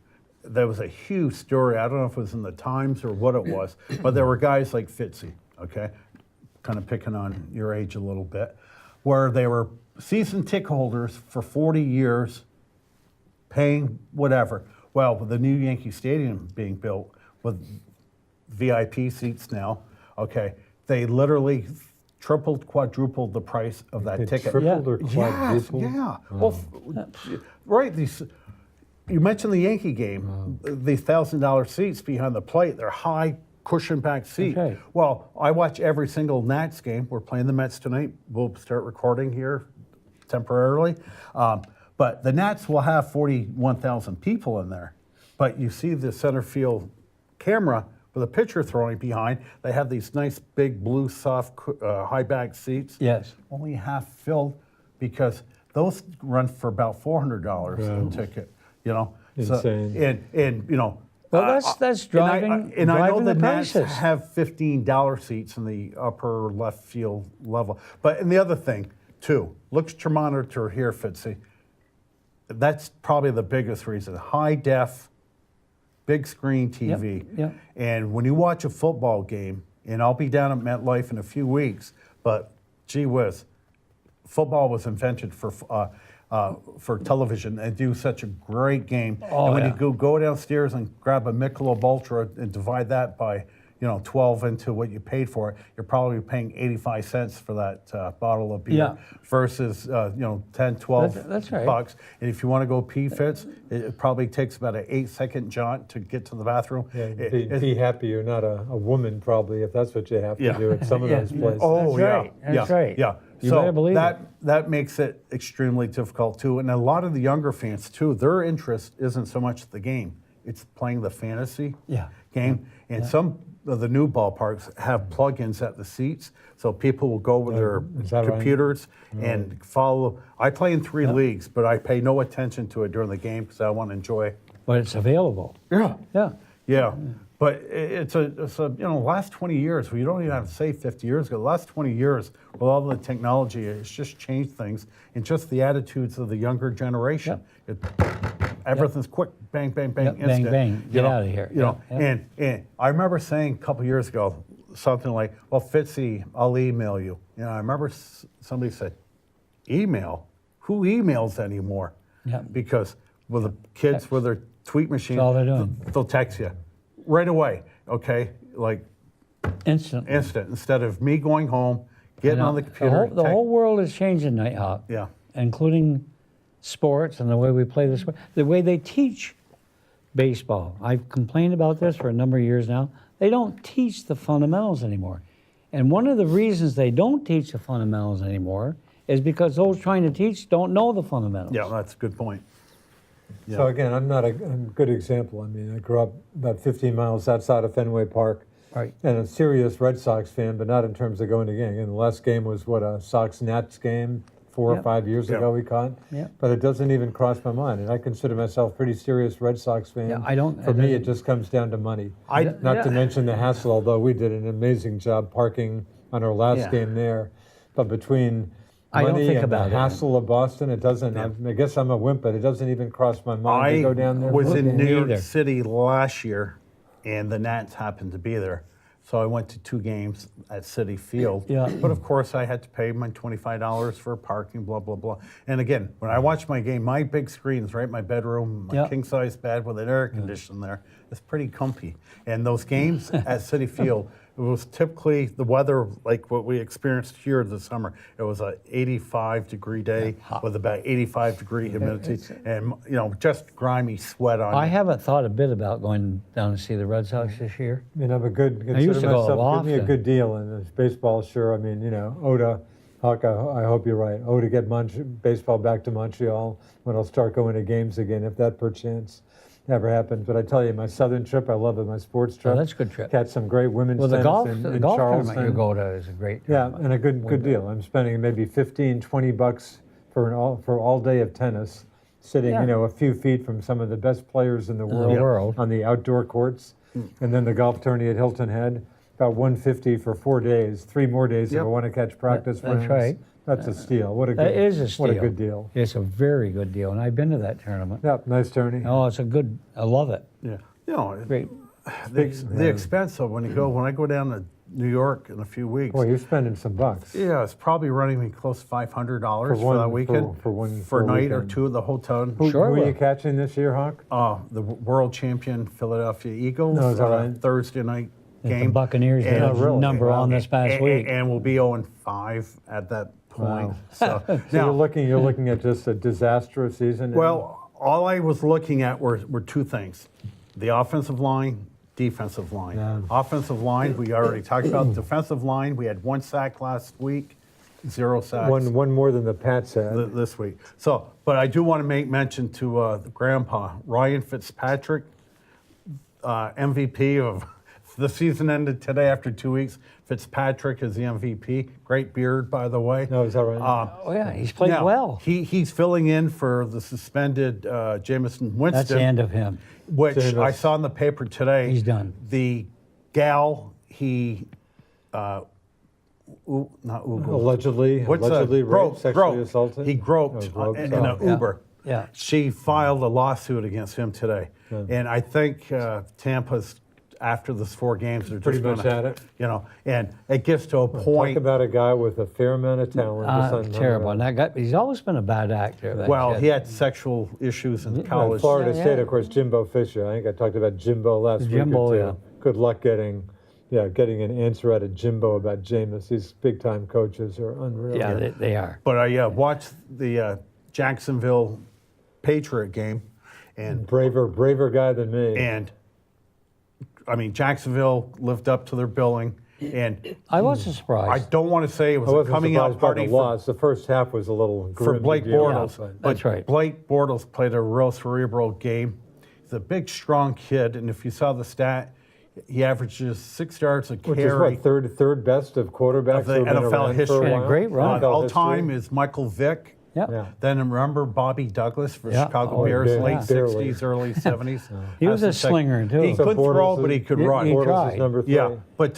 there was a huge story. I don't know if it was in the Times or what it was, but there were guys like Fitzy, okay, kind of picking on your age a little bit, where they were season ticket holders for 40 years, paying whatever. Well, with the new Yankee Stadium being built with VIP seats now, okay, they literally tripled, quadrupled the price of that It ticket. tripled or Yes, quadrupled? yeah. Well, right. You mentioned the Yankee game. These $1,000 seats behind the plate. They're high cushion back seat. right. Well, I watch every single Nats game. We're playing the Mets tonight. We'll start recording here temporarily. But the Nats will have 41,000 people in there. But you see the center field camera with a pitcher throwing behind. They have these nice big blue soft high back seats. Yes. Only half filled because those run for about $400 a ticket. Insane. So, and Well, that's driving and I know driving the the Nats prices. have $15 seats in the upper left field level. But and the other thing too, look at your monitor here, Fitzy. That's probably the biggest reason. High def, big screen TV. yep. And when you watch a football game, and I'll be down at MetLife in a few weeks, but gee whiz, football was invented for television and do such a great game. Oh, and when yeah. you go downstairs and grab a Michelob Ultra and divide that by 12 into what you paid for it, you're probably paying 85 cents for that bottle of beer Yeah. versus 10, 12 That's right. bucks. And if you want to go pee fits, it probably takes about an 8-second jaunt to get to the bathroom. Yeah, be happy you're not a woman, probably, if that's what you have to Yeah. do at some of Yeah. those places. Oh, That's yeah. right. That's yeah. right. Yeah. You so better believe that makes it extremely difficult too. And a lot of the younger fans too, their interest isn't so much the game; it's playing the fantasy Yeah. game. And some of the new ballparks have plugins at the seats, so people will go with their Is that right? computers and follow. I play in 3 leagues, but I pay no attention to it during the game because I want to enjoy. But it's available. Yeah. Yeah. Yeah, but it's a last 20 years, well, you don't even have to say 50 years ago, the last 20 years with all the technology, it's just changed things and just the attitudes of the younger generation. Everything's quick, bang, bang, bang, Yep, bang, instant. bang, get out of here. You Yeah, know, and I remember saying a couple years ago something like, well, Fitzy, I'll email you. I remember somebody said, email? Who emails anymore? Yeah. Because with the kids with their tweet machine, all they're doing. they'll text you right away, okay? Like Instant. instant, instead of me going home, getting on the computer. The whole world is changing, Nighthawk. Yeah. Including sports and the way we play the sport, the way they teach baseball. I've complained about this for a number of years now. They don't teach the fundamentals anymore. And one of the reasons they don't teach the fundamentals anymore is because those trying to teach don't know the fundamentals. Yeah, that's a good point. Yeah. So again, I'm not a good example. I mean, I grew up about 15 miles outside of Fenway Park. Right. And a serious Red Sox fan, but not in terms of going to game. And the last game was a Sox-Nats game 4 or Yep. 5 years Yep. ago we caught. Yep. But it doesn't even cross my mind. And I consider myself a pretty serious Red Sox fan. Yeah, I don't- For it me, it doesn't- just comes down to money. I- Not to Yeah. mention the hassle, although we did an amazing job parking on our last Yeah. game there. But between I don't money think and the about it. hassle of Boston, it doesn't, I guess I'm a wimp, but it doesn't even cross my mind to go down there. I was for a in game. New York either. City last year, and the Nats happened to be there. So I went to 2 games at Citi Field. Yeah. But of course, I had to pay my $25 for parking, blah, blah, blah. And again, when I watch my game, my big screen is right in my bedroom, my Yeah. king-size bed with an air conditioner there. It's pretty comfy. And those games at Citi Field, it was typically the weather like what we experienced here this summer. It was a 85-degree day with about 85-degree humidity and just grimy sweat on I you. haven't thought a bit about going down to see the Red Sox this year. I mean, I'm a good, I used consider to go myself, give me a often. good deal, and as baseball, sure, I mean, Oda, Huck, I hope you're right. Oda get baseball back to Montreal when I'll start going to games again, if that perchance ever happens. But I tell you, my southern trip, I love it, my sports trip. that's a good trip. Catch some great women's Well, the tennis golf, in the golf tournament Charleston. you go to is a great Yeah, tournament. and a good deal. I'm spending maybe $15-20 for all day of tennis, sitting Yeah. a few feet from some of the best players in the the world, world. on the outdoor courts, and then the golf tourney at Hilton Head, about $150 for 4 days. 3 more days if I Yep. want to catch practice That's rounds. right. That's a steal. What a good, That is a steal. What a good deal. It's a very good deal, and I've been to that tournament. Yeah, nice tourney. Oh, it's a good. I love it. Yeah. Great. The expense of when I go down to New York in a few weeks. Boy, you're spending some bucks. Yeah, it's probably running me close to $500 For one- for that weekend. for a a night or weekend. 2 at the hotel. Sure Who are will. you catching this year, Hawk? The world champion Philadelphia Eagles. No, is that right? Thursday night The game. Buccaneers did a Oh, really? number on this past week. And we'll be 0-5 at that point. Wow. So, So now, you're looking at just a disastrous season. well, all I was looking at were 2 things: the offensive line, defensive line. Yeah. Offensive line, we already talked about. Defensive line, we had 1 sack last week, 0 sacks. one more than the Pats had. This week. So, but I do want to make mention to the grandpa, Ryan Fitzpatrick, MVP of the season ended today after 2 weeks. Fitzpatrick is the MVP. Great beard, by the way. No, is that right? Oh, yeah, he's played Now, well. He's filling in for the suspended Jamison Winston. That's the end of him. Which Jameis. I saw in the paper today. He's done. The gal not oogled. Allegedly raped, sexually assaulted. He groped groped, in oh. an Uber. Yeah. She filed a lawsuit against him today, and I think Tampa's after this 4 games they're Pretty just much gonna, at it. and it gets to a Talk point. about a guy with a fair amount of talent. just on- Terrible. And that guy, he's always been a bad actor. that Well, kid. he had sexual issues in In college. Florida Yeah, State, yeah. of course, Jimbo Fisher. I think I talked about Jimbo last Jimbo, week or two. yeah. Good luck getting an answer out of Jimbo about Jameis. These big-time coaches are unreal. Yeah, they are. But I watched the Jacksonville Patriot game, and Braver guy than me. and I mean Jacksonville lived up to their billing, and I wasn't I surprised. don't want to say it I was a wasn't coming out surprised by party the for, loss. The first half was a little for grim to Blake deal with, Bortles. but- That's right. Blake Bortles played a real cerebral game. He's a big, strong kid, and if you saw the stat, he averages 6 yards a Which is carry. what, third best of quarterbacks Of the who've been NFL around history. for a Yeah, while? great run. NFL All time history. is Michael Vick. Yep. Yeah. Then remember Bobby Douglas for Yeah. Chicago Oh, Bears, yeah. late Barely. 60s, early 70s. He was As a slinger, too. He So couldn't Bortles throw, is- but he could he- run. he Bortles tried. is number 3. Yeah, but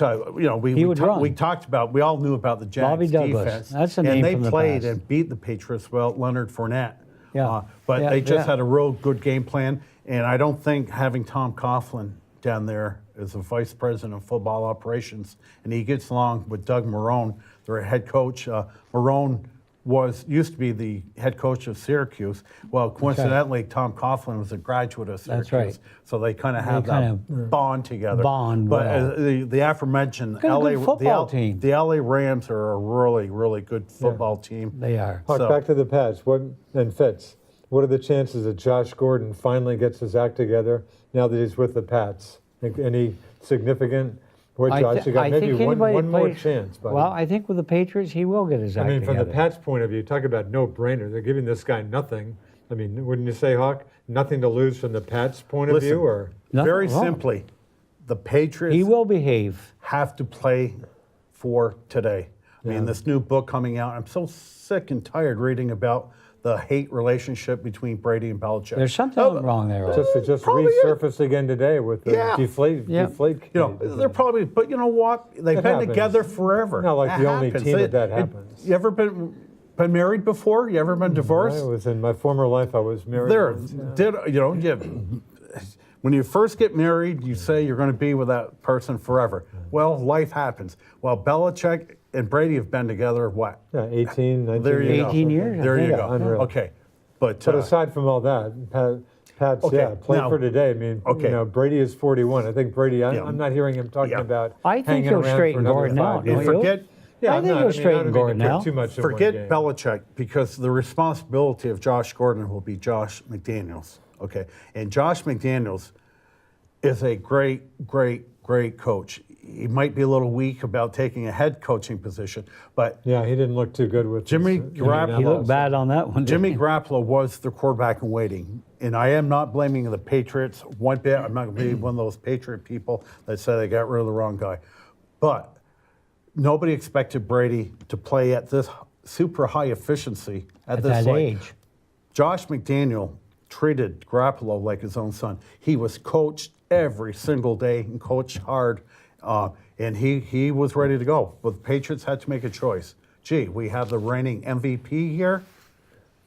He would run. we talked about, we all knew about the Jags Bobby Douglas. defense. That's a and name they from the played past. and beat the Patriots without Leonard Fournette. Yeah. But Yeah, they just yeah. had a real good game plan, and I don't think having Tom Coughlin down there as a vice president of football operations, and he gets along with Doug Marrone, their head coach. Marrone used to be the head coach of Syracuse. Well, coincidentally, Tom Coughlin was a graduate of Syracuse. That's right. So they kind of have They kind that bond together. bond But well. the aforementioned Got a LA good football team. The LA Rams are a really, really good football team. They are. Huck, So- back to the Pats. And Fitz, what are the chances that Josh Gordon finally gets his act together now that he's with the Pats? Any significant? Boy, Josh, you got maybe one more chance. Buddy. Well, I think with the Patriots, he will get his act I mean, from the together. Pats' point of view, talk about no-brainer. They're giving this guy nothing. I mean, wouldn't you say, Hawk? Nothing to lose from the Pats' point of Listen, view, or Nothing Very wrong. simply, the Patriots He will behave. have to play for today. I mean, Yeah. this new book coming out, I'm so sick and tired reading about the hate relationship between Brady and Belichick. There's something wrong there. just probably resurfaced again today with the Yeah. deflate. Yeah. Deflate. You know, case. they're probably, but you know what? They've It been happens. together forever. Not like That the only happens. team that happens. You ever been married before? You ever been divorced? I was in my former life. I was married. There, once, yeah. when you first get married, you say you're going to be with that person forever. Well, life happens. Well, Belichick and Brady have been together, what? Yeah, 18, 19 There you years. go. 18 years, I There you think. go. Unreal. Okay. But, But aside from all that, Pat's, Okay, yeah, play now- for today. I mean, okay. you know, Brady is 41. I think Brady, Yeah. I'm not hearing him talking Yeah. about I think hanging he'll around straighten for another Gordon 5 out, years. don't you? forget Yeah, I I'm think not, he'll I straighten don't mean to Gordon put out. Too much in one forget game. Belichick, because the responsibility of Josh Gordon will be Josh McDaniels. Okay. And Josh McDaniels is a great, great, great coach. He might be a little weak about taking a head coaching position, but Yeah, he didn't look too good with Jimmy his, Garoppolo- He looked bad on that one. Jimmy didn't he? Garoppolo was the quarterback in waiting. And I am not blaming the Patriots one bit. I'm not going to be one of those Patriot people that say they got rid of the wrong guy. But nobody expected Brady to play at this super high efficiency at this that like, age. Josh McDaniel treated Garoppolo like his own son. He was coached every single day and coached hard, and he was ready to go. But the Patriots had to make a choice. Gee, we have the reigning MVP here.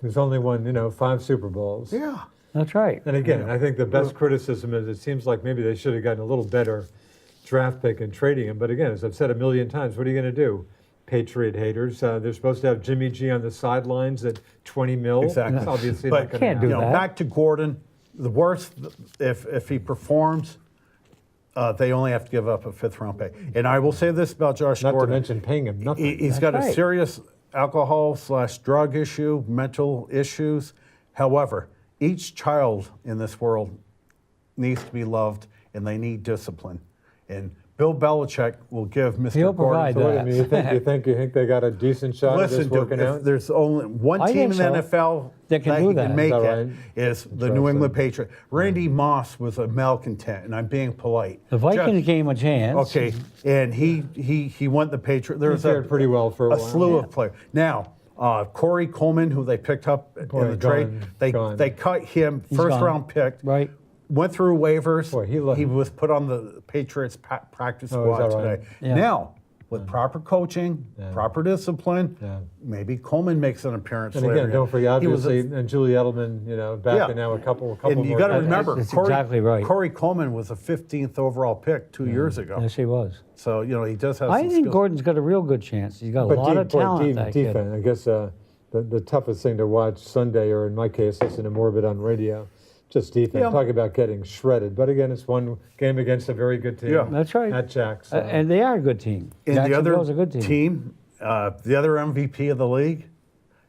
There's only won, 5 Super Bowls. Yeah. That's right. And again, I think the best criticism is it seems like maybe they should have gotten a little better draft pick in trading him. But again, as I've said a million times, what are you going to do? Patriot haters. They're supposed to have Jimmy G on the sidelines at 20 mil. Exactly. It's obviously But not going can't to do happen. that. back to Gordon, the worst, if he performs, they only have to give up a 5th-round pick. And I will say this about Josh Not to Gordon. mention paying him nothing. He's That's got a right. serious alcohol/drug issue, mental issues. However, each child in this world needs to be loved, and they need discipline. And Bill Belichick will give Mr. He'll Gordon. provide So what, that. I mean, you think they got a decent shot at Listen, this working dude, if out? there's only one I team in think the so. NFL That can do that. make Is that it right? is the New England Patriots. Randy Moss was a malcontent, and I'm being polite. The Vikings Just- gave him a chance. Okay, and he went the Patriots. There He was fared pretty well for a while. slew of players. Now, Corey Coleman, who they picked up Boy, in the trade, gone. they cut him, He's first gone. round pick. Right. Went through waivers. Boy, he was put on the Patriots practice Oh, is squad that right? today. Yeah. Now, with proper coaching, proper discipline, Yeah. maybe Coleman makes an appearance And later. again, don't forget, He was a- obviously, and Julie Edelman, back Yeah. and now a couple and you more. got to guys. remember, That's Corey, exactly right. Corey Coleman was a 15th overall pick 2 years ago. Yes, he was. So, he does have I some think skills. Gordon's got a real good chance. He's got a lot of talent, that kid. defense. I guess the toughest thing to watch Sunday, or in my case, listen to more of it on radio, just defense. Yeah. Talk about getting shredded. But again, it's one game against a very good team. Yeah. That's right. At Jack's. And they are a good team. And the other Jacksonville's a good team. the other MVP of the league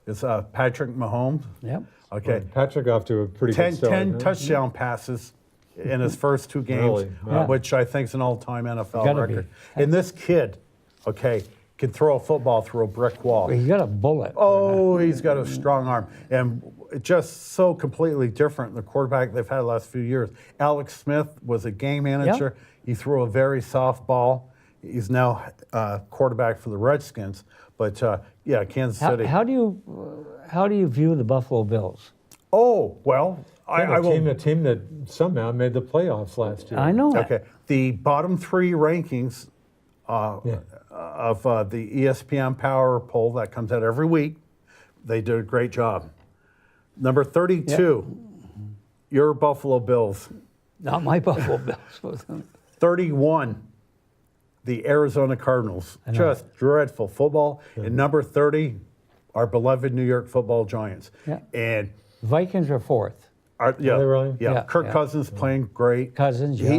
is Patrick Mahomes. Yep. Okay, Patrick off to a pretty 10, good start. 10 huh? touchdown passes in his first 2 games, Really? Wow. which I think is an all-time NFL Gotta record. be. And this kid, can throw a football through a brick wall. He got a bullet. Oh, he's got a strong arm. And it's just so completely different than the quarterback they've had the last few years. Alex Smith was a game manager. He threw a very soft ball. He's now quarterback for the Redskins. But, Kansas City. How do you view the Buffalo Bills? Oh, well, I will. A team that somehow made the playoffs last year. I know that. Okay, the bottom 3 rankings of the ESPN Power Poll that comes out every week, they did a great job. Number 32, your Buffalo Bills. Not my Buffalo Bills. 31, the Arizona Cardinals. Just dreadful football. And number 30, our beloved New York Football Giants. Yeah. And Vikings are 4th. Are they really? Yeah, Kirk yeah. Cousins playing great. Cousins, yeah.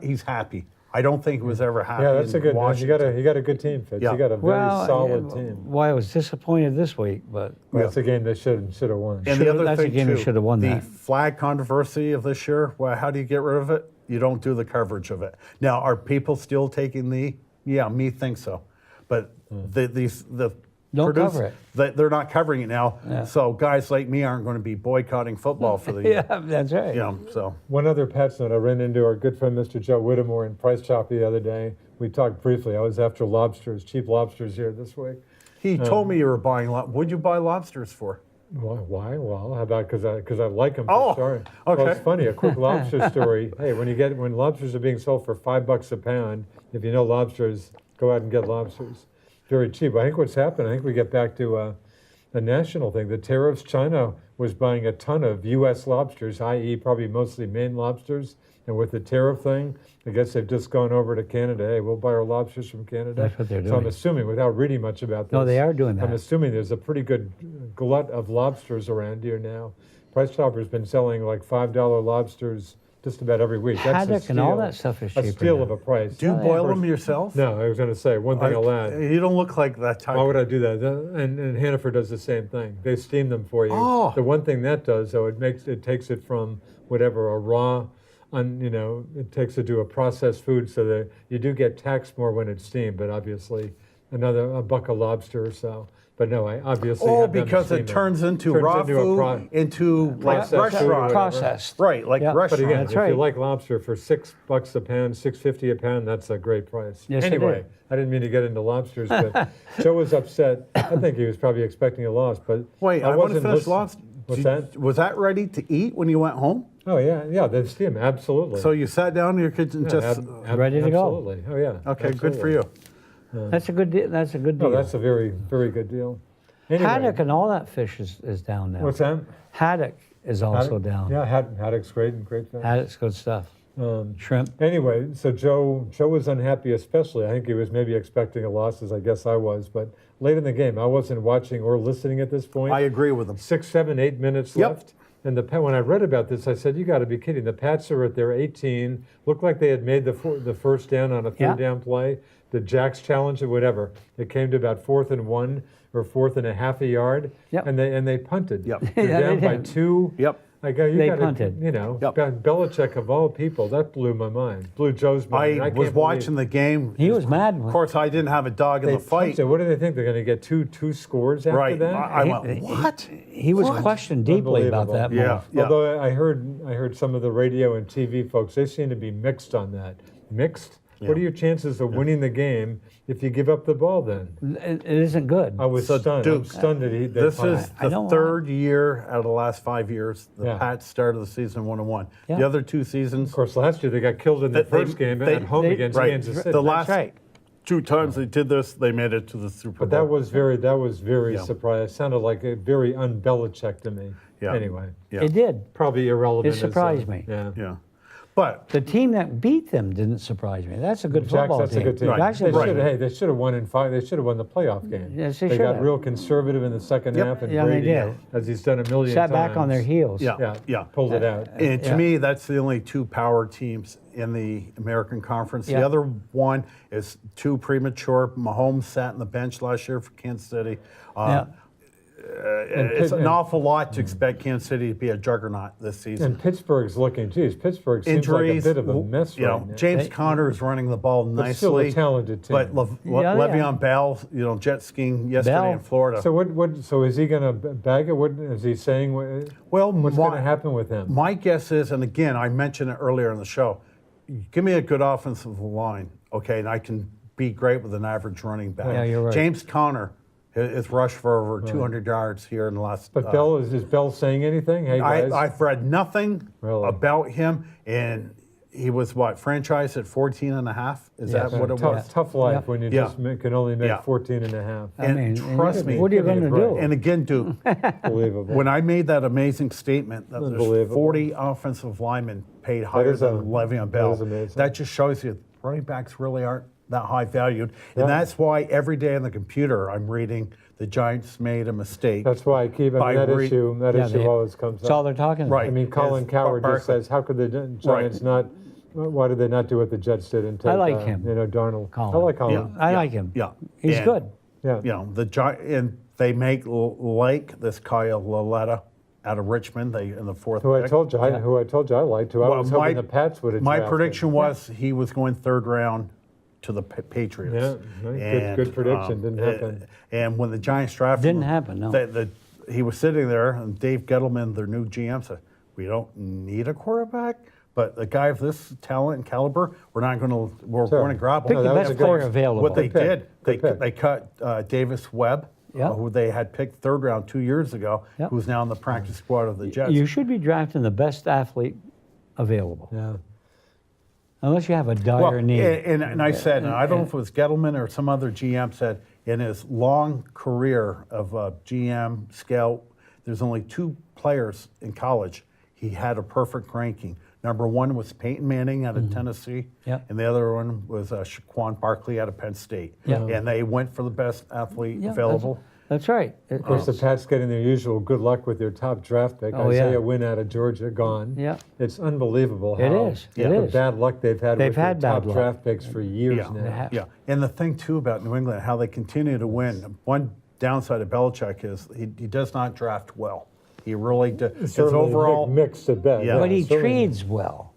He's happy. I don't think he was ever happy. Yeah, that's a in good. Washington. You got a good team, Fitz. Yeah. You got a very solid team. Well, I was disappointed this week, but Well, that's a game they should have won. And the other that's a thing game we too, should have won the that. flag controversy of this year. Well, how do you get rid of it? You don't do the coverage of it. Now, are people still taking the? Yeah, me think so, but the Don't cover it. They're not covering it now. Yeah. So guys like me aren't going to be boycotting football for the year. yeah, that's right. So One other Pat's note, I ran into our good friend Mr. Joe Whittemore in Price Chop the other day. We talked briefly. I was after lobsters, cheap lobsters here this week. he told me you were buying. What'd you buy lobsters for? Why? Well, how about because I like them. Oh, Sorry. okay. Well, it's funny. A quick lobster story. Hey, when lobsters are being sold for $5 a pound, if you know lobsters, go out and get lobsters. Very cheap. I think what's happened, I think we get back to a national thing. The tariffs, China was buying a ton of U.S. lobsters, i.e. probably mostly Maine lobsters. And with the tariff thing, I guess they've just gone over to Canada. Hey, we'll buy our lobsters from Canada. That's what they're So I'm doing. assuming, without reading much about this. No, they are doing I'm that. assuming there's a pretty good glut of lobsters around here now. Price Chopper's been selling like $5 lobsters just about every week. That's a Haddock and all steal. that stuff is A cheaper steal now. of a price. Do you boil them yourself? No, I was going to say one thing I'll add. You don't look like that type. Why would I do that? And Hannaford does the same thing. They steam them for you. Oh. The one thing that does, though, it takes it from whatever a raw, it takes it to a processed food, so that you do get taxed more when it's steamed. But obviously, a buck of lobster or so. But no, I obviously have them because steam it turns into raw food, into like processed food or restaurant. whatever. Processed. Right, like Yeah. restaurant. But again, That's if right. you like lobster for $6 a pound, $6.50 a pound, that's a great price. Yes, it anyway, is. I didn't mean to get into lobsters, but Joe was upset. I think he was probably expecting a loss, but Wait, I want to wasn't finish listening. lobster. What's that? Was that ready to eat when you went home? Oh yeah, they steam absolutely. So you sat down in your kitchen, just Ready to go. Absolutely. Oh yeah. okay. Good for absolutely. you. That's a good deal. That's a good deal. No, that's a very, very good deal. Anyway, Haddock and all that fish is down now. what's that? Haddock is also Haddock? down. Yeah, haddock's great and great fish. Haddock's good stuff. Shrimp. Anyway, so Joe was unhappy, especially. I think he was maybe expecting a loss, as I guess I was. But late in the game, I wasn't watching or listening at this point. I agree with him. 6, 7, 8 minutes Yep. left. And when I read about this, I said, "You got to be kidding!" The Pats are at their 18. Looked like they had made the first down on a third down play. The Jacks challenge or whatever. It came to about 4th and 1 or 4th and a half a yard, Yep. and they punted. Yep. They're Yeah, down they by did. 2. Yep. I go, you They got punted. you know, Yep. Belichick of all people, that blew my mind. Blew Joe's mind. I can't was believe watching the game. He was mad. Of course, I didn't have a dog in they the fight. punted. What do they think? They're going to get two scores after Right. that? I went, what? He was What? questioned deeply about Unbelievable. that. Yeah. move. Yeah. Although I heard some of the radio and TV folks, they seem to be mixed on that. Mixed? What are your chances of winning the game if you give up the ball then? It isn't good. I was So, stunned. Duke, I'm stunned that they This punted. is I the don't third year out of the last 5 years the Yeah. Pats started the season 1-1. Yeah. The other two seasons, Of course, last year they got killed in the They- first game they- at home they- against right. Kansas City. The last right. two times they did this, they made it to the Super Bowl. But that was very Yeah. surprising. It sounded like a very un-Belichick to me. Yeah. Anyway, Yeah. It did. probably irrelevant. It surprised me. Yeah. Yeah. But The team that beat them didn't surprise me. That's a good Jacks, football that's team. a good team. Right. Actually, Right. Hey, they should have won in 5. They should have won the playoff game. Yes, they They should got have. real conservative in the second Yep. half, and Yeah, they Brady, did. as he's done a million sat times, back on their heels. yeah, Yeah, yeah. pulled it out. And to Yeah. me, that's the only two power teams in the American Conference. The Yeah. other one is too premature. Mahomes sat on the bench last year for Kansas City. Yeah. It's an awful lot to expect Kansas City to be a juggernaut this season. And Pittsburgh's looking, geez, Pittsburgh seems Injuries, like a bit of a mess you know, right now. James Conner is running the ball But still a nicely. talented team. But Yeah, Le'Veon Bell, jet skiing yesterday Bell. in Florida. So is he going to bag it? What is he saying? Well, What's going to happen with him? My guess is, and again, I mentioned it earlier in the show, give me a good offensive line, okay, and I can be great with an average running back. Yeah, you're right. James Conner has rushed for over 200 yards here in the last. But Bell is Bell saying anything? Hey guys, I've read nothing Really? about him, and he was franchise at 14 and a half? Is Yes. that what it tough, was? tough life Yeah. when you Yeah. just can only make Yeah. 14 and a half. And I mean, trust me, what are you going to do? And again, Duke, Unbelievable. when I made that amazing statement that there's Unbelievable. 40 offensive linemen paid higher is a- than Le'Veon that Bell, is amazing. that just shows you running backs really aren't that high valued. Yeah. And that's why every day on the computer I'm reading the Giants made a mistake. That's why I keep, By that re- issue Yeah, always comes That's up. all they're talking about. Right. I mean, Colin Yes, Coward just Barkley. says, how could the Giants not, why did they not do what the Jets did and take, I like him. Darnold? Colin. I like Colin. Yeah. I like him. Yeah. He's And, good. Yeah. And they make like this Kyle Laletta out of Richmond in the fourth Who I pick. told you I liked, who I was hoping the Pats would have My drafted. prediction was he was going third round to the Patriots. Yeah, right. And, Good prediction. Didn't happen. And when the Giants drafted Didn't him, happen, no. he was sitting there, and Dave Gettleman, their new GM, said, "We don't need a quarterback, but a guy of this talent and caliber, we're going to grab him." Pick No, the that was best a good- player available. What they Good pick. did, Good pick. they cut Davis Webb, Yeah. who they had picked third round 2 years ago, Yeah. who's now in the practice squad of the Jets. You should be drafting the best athlete available, Yeah. unless you have a dire Well, need. and I said, and I don't know if it was Gettleman or some other GM said, in his long career of GM scout, there's only two players in college he had a perfect ranking. Number one was Peyton Manning out of Tennessee, Yep. and the other one was Shaquan Barkley out of Penn State. Yeah. And they went for the best athlete Yeah, available. That's right. Of course, the Pats getting their usual good luck with their top draft pick. Oh, yeah. Isaiah Wynn out of Georgia, gone. Yeah. It's unbelievable It how is. Yeah. It the is. bad luck they've had They've with their had bad top luck. draft picks for years Yeah. now. They have. Yeah, and the thing too about New England, how they continue to win. One downside of Belichick is he does not draft well. He really does. His Certainly overall, mixed at best. Yeah. But he certainly. trades well.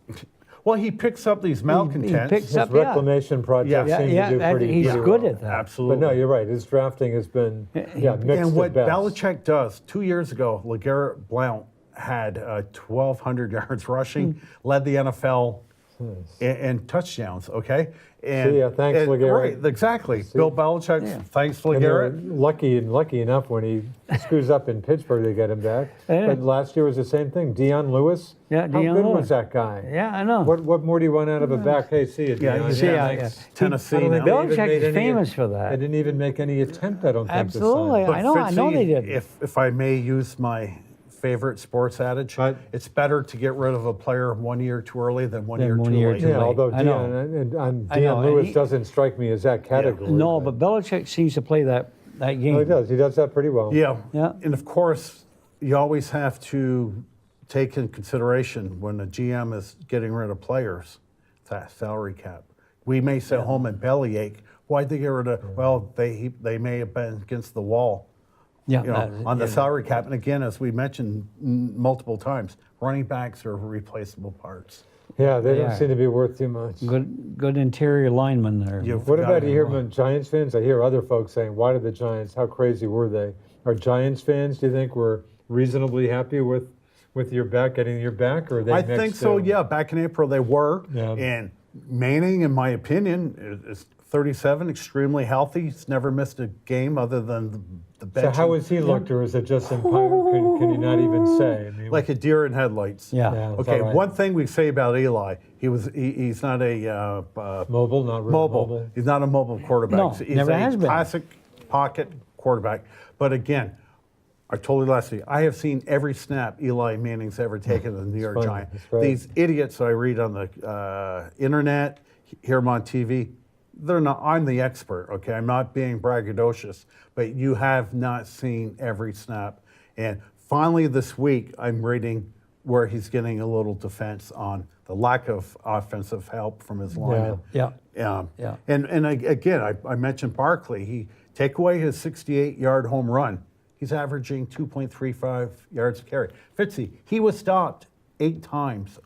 well, he picks up these malcontents. picks His up- yeah. reclamation project Yeah. seems Yeah, to do that- pretty he's pretty good well. at that. Absolutely. But no, you're right. His drafting has been mixed And what at best. Belichick does, 2 years ago, LeGarrette Blount had 1,200 yards rushing, led the NFL in touchdowns, okay? And, See ya. Thanks, LeGarrette. Right, exactly. Bill Belichick, thanks, And they're LeGarrette. lucky enough when he screws up in Pittsburgh, they get him back. Yeah. But last year was the same thing. Deion Lewis. Yeah, How Deion good Lewis. was that guy? Yeah, I know. What more do you want out of a back? Hey, see you, Yeah, Deion. he's thanks. Tennessee I don't think now. they even Belichick made is any- famous for They that. didn't even make any attempt, I don't think, to sign. Absolutely. But I know Fitzy, they did. If I may use my favorite sports adage, Right. it's better to get rid of a player 1 year too early than 1 Than year 1 too year late. too Yeah, late. although I know. Deion I know, and Lewis he- doesn't strike me as that category. No, but Belichick seems to play that game. No, he does. He does that pretty well. Yeah. Yeah. And of course, you always have to take in consideration when the GM is getting rid of players, that salary cap. We may sit home and bellyache. Why'd they get rid of? Well, they may have been against the wall Yeah, You know, on the salary cap. And again, as we mentioned multiple times, running backs are replaceable parts. Yeah, they They don't are. seem to be worth too much. Good interior lineman there. You've What got about to- you hear from Giants fans? I hear other folks saying, "Why did the Giants? How crazy were they?" Are Giants fans? Do you think were reasonably happy with your back, getting your back, or are they? I mixed think so. too? Yeah, back in April they were. Yeah. And Manning, in my opinion, is 37, extremely healthy. He's never missed a game other than the bench. So how has he looked, or is it just can you not even say? I mean, Like a deer in headlights. Yeah. Yeah, is Okay. that right? One thing we say about Eli, he's not a mobile, not really mobile. He's not a mobile quarterback. No, He's never a has been. classic pocket quarterback. But again, I told you last week, I have seen every snap Eli Manning's ever taken as a New York funny. Giant. It's great. These idiots I read on the internet, hear them on TV, they're not. I'm the expert. Okay, I'm not being braggadocious, but you have not seen every snap. And finally, this week, I'm reading where he's getting a little defense on the lack of offensive help from his linemen. Yeah. Yeah. Yeah. And again, I mentioned Barkley. He take away his 68-yard home run. He's averaging 2.35 yards a carry. Fitzy, he was stopped 8 times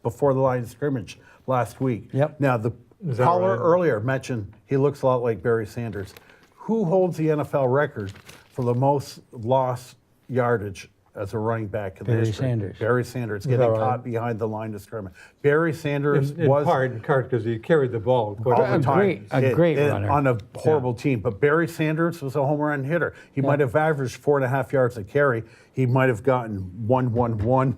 before the line of scrimmage last week. Yep. Now, the Is that caller right? earlier mentioned he looks a lot like Barry Sanders. Who holds the NFL record for the most lost yardage as a running back in the Barry history? Sanders. Barry Sanders that getting right? caught behind the line of scrimmage. Barry Sanders in was part because he carried the ball. quite all a the bit. time. A great runner. On a horrible team. But Barry Sanders was a home run hitter. He might have averaged 4.5 yards a carry. He might have gotten 1-1-1.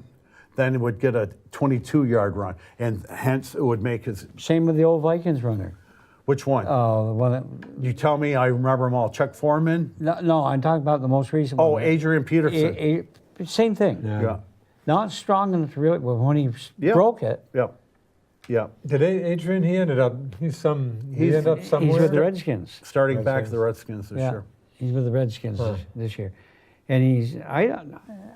Then he would get a 22-yard run. And hence it would make his. Same with the old Vikings runner. Which one? The one that, You tell me, I remember them all. Chuck Foreman. no, I'm talking about the most recent Oh, one. Adrian Peterson. Same thing. Yeah. Not strong enough to really, well, when he Yeah. broke it, Yep. Yeah. Did Adrian? He ended up. He ended up somewhere. he's with the Redskins. Starting back to the Redskins this Yeah, year. he's with the Redskins this year. And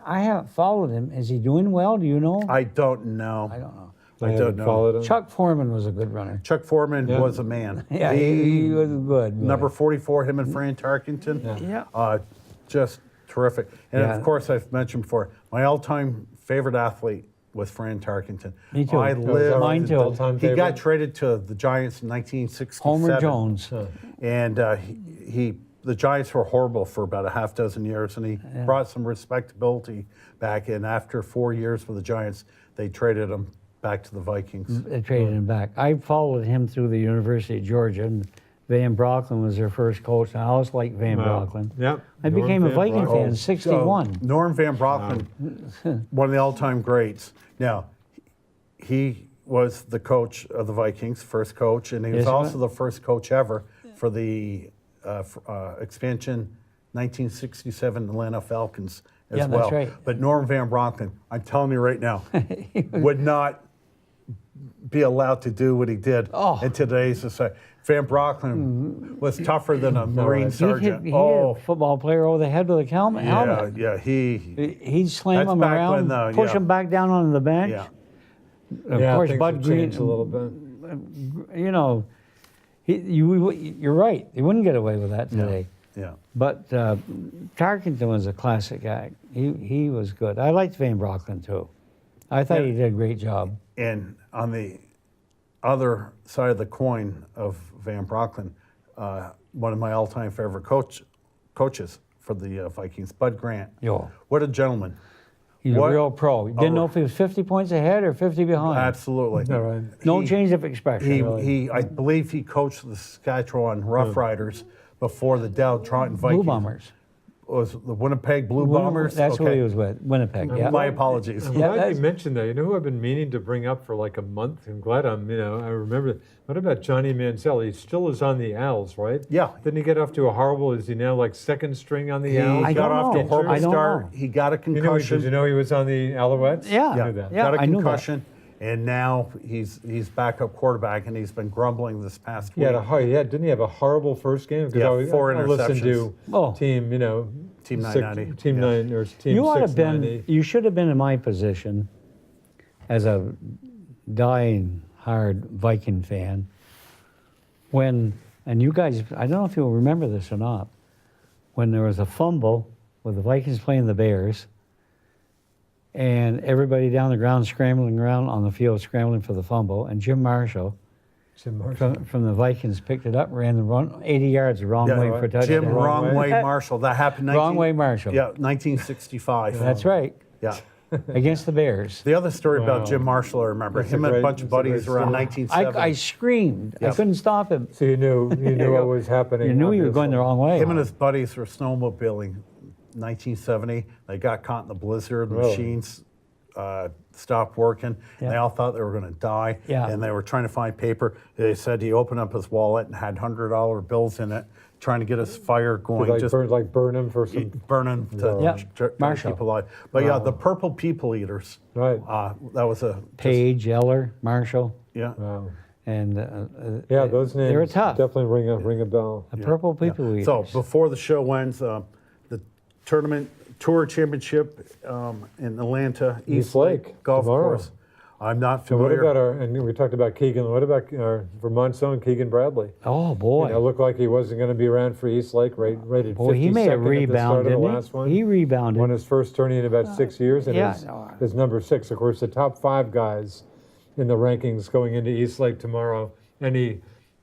I haven't followed him. Is he doing well? Do you know? I don't know. I don't know. I don't know. Followed him. Chuck Foreman was a good runner. Chuck Foreman Yeah. was a man. Yeah, he was good. Number 44, him and Fran Tarkenton. Yeah. Just terrific. And Yeah. of course, I've mentioned before, my all-time favorite athlete was Fran Tarkenton. Me too. I Oh, lived. mine too. All-time He got favorite? traded to the Giants in 1967. Homer Jones. And the Giants were horrible for about a half dozen years, and he brought some respectability back. And after 4 years with the Giants, they traded him back to the Vikings. They traded him back. I followed him through the University of Georgia, and Van Brocklin was their first coach. And I always liked Van Brocklin. Yep. I became a Norm Van Viking Brocklin. fan in '61. Norm Van Brocklin, one of the all-time greats. Now, he was the coach of the Vikings, first coach, and he was Yes, he also was. the first coach ever for the expansion 1967 Atlanta Falcons as Yeah, well. that's right. But Norm Van Brocklin, I'm telling you right now, would not be allowed to do what he did Oh. in today's society. Van Brocklin was tougher than a Marine He'd sergeant. hit a football player over the head with a helmet. yeah, He'd slam That's him back around, when the- push yeah. him back down onto the bench. yeah. Of Yeah, course, things Bud have Green. changed a little bit. You know, you're right. He wouldn't get away with that today. Yeah. But Tarkenton was a classic guy. He was good. I liked Van Brocklin too. I thought he did a great job. And on the other side of the coin of Van Brocklin, one of my all-time favorite coaches for the Vikings, Bud Grant. Yo. What a gentleman. He's What- a real pro. You didn't know if he was 50 points ahead or 50 behind. Absolutely. All right. No He- change of expression. really. I believe he coached the Saskatchewan Roughriders before the Daltrotton Vikings. Blue Bombers. Was the Winnipeg Blue Bombers? That's who Okay. he was with. Winnipeg. Yeah. My apologies. I'm Yeah, glad that's- you mentioned that. You know who I've been meaning to bring up for like a month? I'm glad I remember. What about Johnny Manziel? He still is on the Owls, right? Yeah. Didn't he get off to a horrible, is he now like second string on the He Owls? I got don't off to a know. horrible I don't start. know. He got a Did you concussion. know he was on the Alouettes? Yeah. I knew that. Yeah. Got a I knew that. concussion, and now he's backup quarterback, and he's been grumbling this past He week. didn't he have a horrible first game? Because Yeah, 4 I listened to Oh. Team, Team six- 990. Team Yeah. 9 or Team You ought to 690. been. You should have been in my position as a dying hard Viking fan. And you guys, I don't know if you'll remember this or not. when there was a fumble with the Vikings playing the Bears, and everybody down the ground scrambling around on the field, scrambling for the fumble, and Jim Marshall from the Vikings picked it up, ran the run 80 yards the wrong way for a touchdown. Jim Wrong Wrong way. Way Marshall. That happened. Wrong way Marshall. Yeah, 1965. That's right. Yeah. Against the Bears. The other story Wow. about Jim Marshall, I remember That's him a and a great- bunch of that's a great buddies around story. 1970. I screamed. I Yep. couldn't stop him. So you knew what was happening. You knew you were going the wrong way. Him and his buddies were snowmobiling 1970. They got caught in the blizzard. The Really? machines stopped working. Yeah. They all thought they were going to die. Yeah. And they were trying to find paper. They said he opened up his wallet and had $100 bills in it, trying to get his fire going. Burn him for some. Burning to Yeah. keep Marshall. people alive. But yeah, the purple people eaters. Right. That was a Page, Eller, Marshall, yeah. Wow. and Yeah, those names they were tough. definitely ring a bell. The purple people eaters. So before the show ends, the tournament tour championship in Atlanta, East Lake, golf tomorrow. course. I'm not So what familiar. about and we talked about Keegan. What about our Vermont's own Keegan Bradley? Oh boy, It looked like he wasn't going to be around for East Lake. Rated boy, he made a 52nd at the rebound, start of the didn't last one. he? Rebounded. Won his first tourney in about 6 years, and Yeah. his number 6. Of course, the top 5 guys in the rankings going into East Lake tomorrow.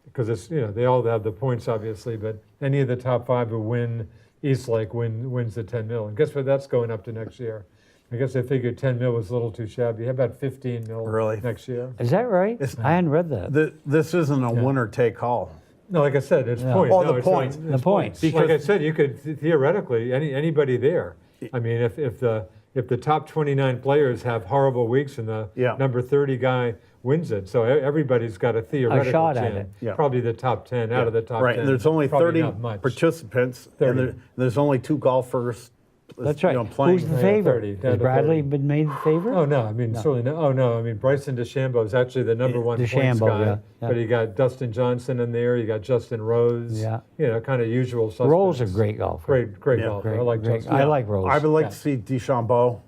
Because it's they all have the points obviously, but any of the top 5 who win East Lake wins the 10 mil. And guess what? That's going up to next year. I guess I figured 10 mil was a little too shabby. How about 15 mil Really? next year? Is that right? It's- I hadn't read that. This isn't a winner take all. No, like I said, it's Yeah. points. Oh, No, the it's not- points. it's The points. Like I Because- said, you could theoretically anybody there. I mean, if the top 29 players have horrible weeks and the Yeah. number 30 guy wins it, so everybody's got a theoretical shot at chance. it. Yeah. Probably the top 10 out of the top right, 10. and there's only probably 30 not much. participants, 30. and there's only 2 golfers. That's right. Playing. Who's the Yeah, favorite? 30, down Has to Bradley 30. been made the favorite? Oh no! I mean, certainly no. Oh no! I mean, Bryson DeChambeau is actually the number 1 points DeChambeau, guy. yeah. But you got Dustin Johnson in there. You got Justin Rose. Yeah. Kind of usual suspects. Rose is a great golfer. Great Yeah. golfer. Great, I like great. Justin. I like Rose. I would like Yeah. to see DeChambeau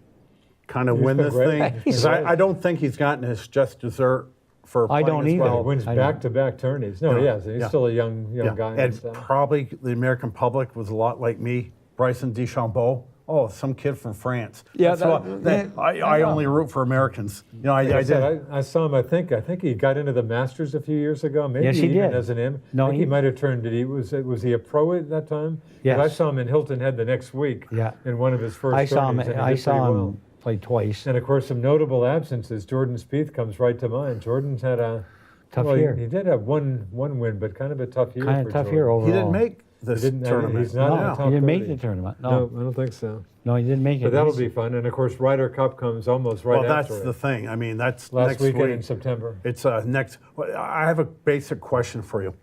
kind of He's win been this great. thing. He's 'Cause great. I don't think he's gotten his just dessert for I playing don't as either. well. He wins I know. back-to-back tourneys. No, Yeah. he has. He's Yeah. still a young Yeah. guy. And stuff. probably the American public was a lot like me, Bryson DeChambeau. Oh, some kid from France. Yeah, That's why I only root for Americans. I Like I did. said, I saw him. I think he got into the Masters a few years ago. Maybe Yes, he even did. as an M. No, I think he- he might have turned. Was he a pro at that time? 'Cause Yes. I saw him in Hilton Head the next week. Yeah. In one of his first. I saw him. tourneys, and he I did saw pretty him well. play twice. And of course, some notable absences. Jordan Spieth comes right to mind. Jordan's had a Tough well, year. He did have one win, but kind of a tough year. Kind for of tough Jordan. year overall. He didn't make this He didn't- tournament. he's not in the No, top he didn't make 30. the tournament. No, No, I don't think so. no, he didn't make it. But that'll He's- be fun. And of course, Ryder Cup comes almost right Well, after that's it. the thing. I mean, that's Last next weekend in week. September. It's next. Well, I have a basic question for you.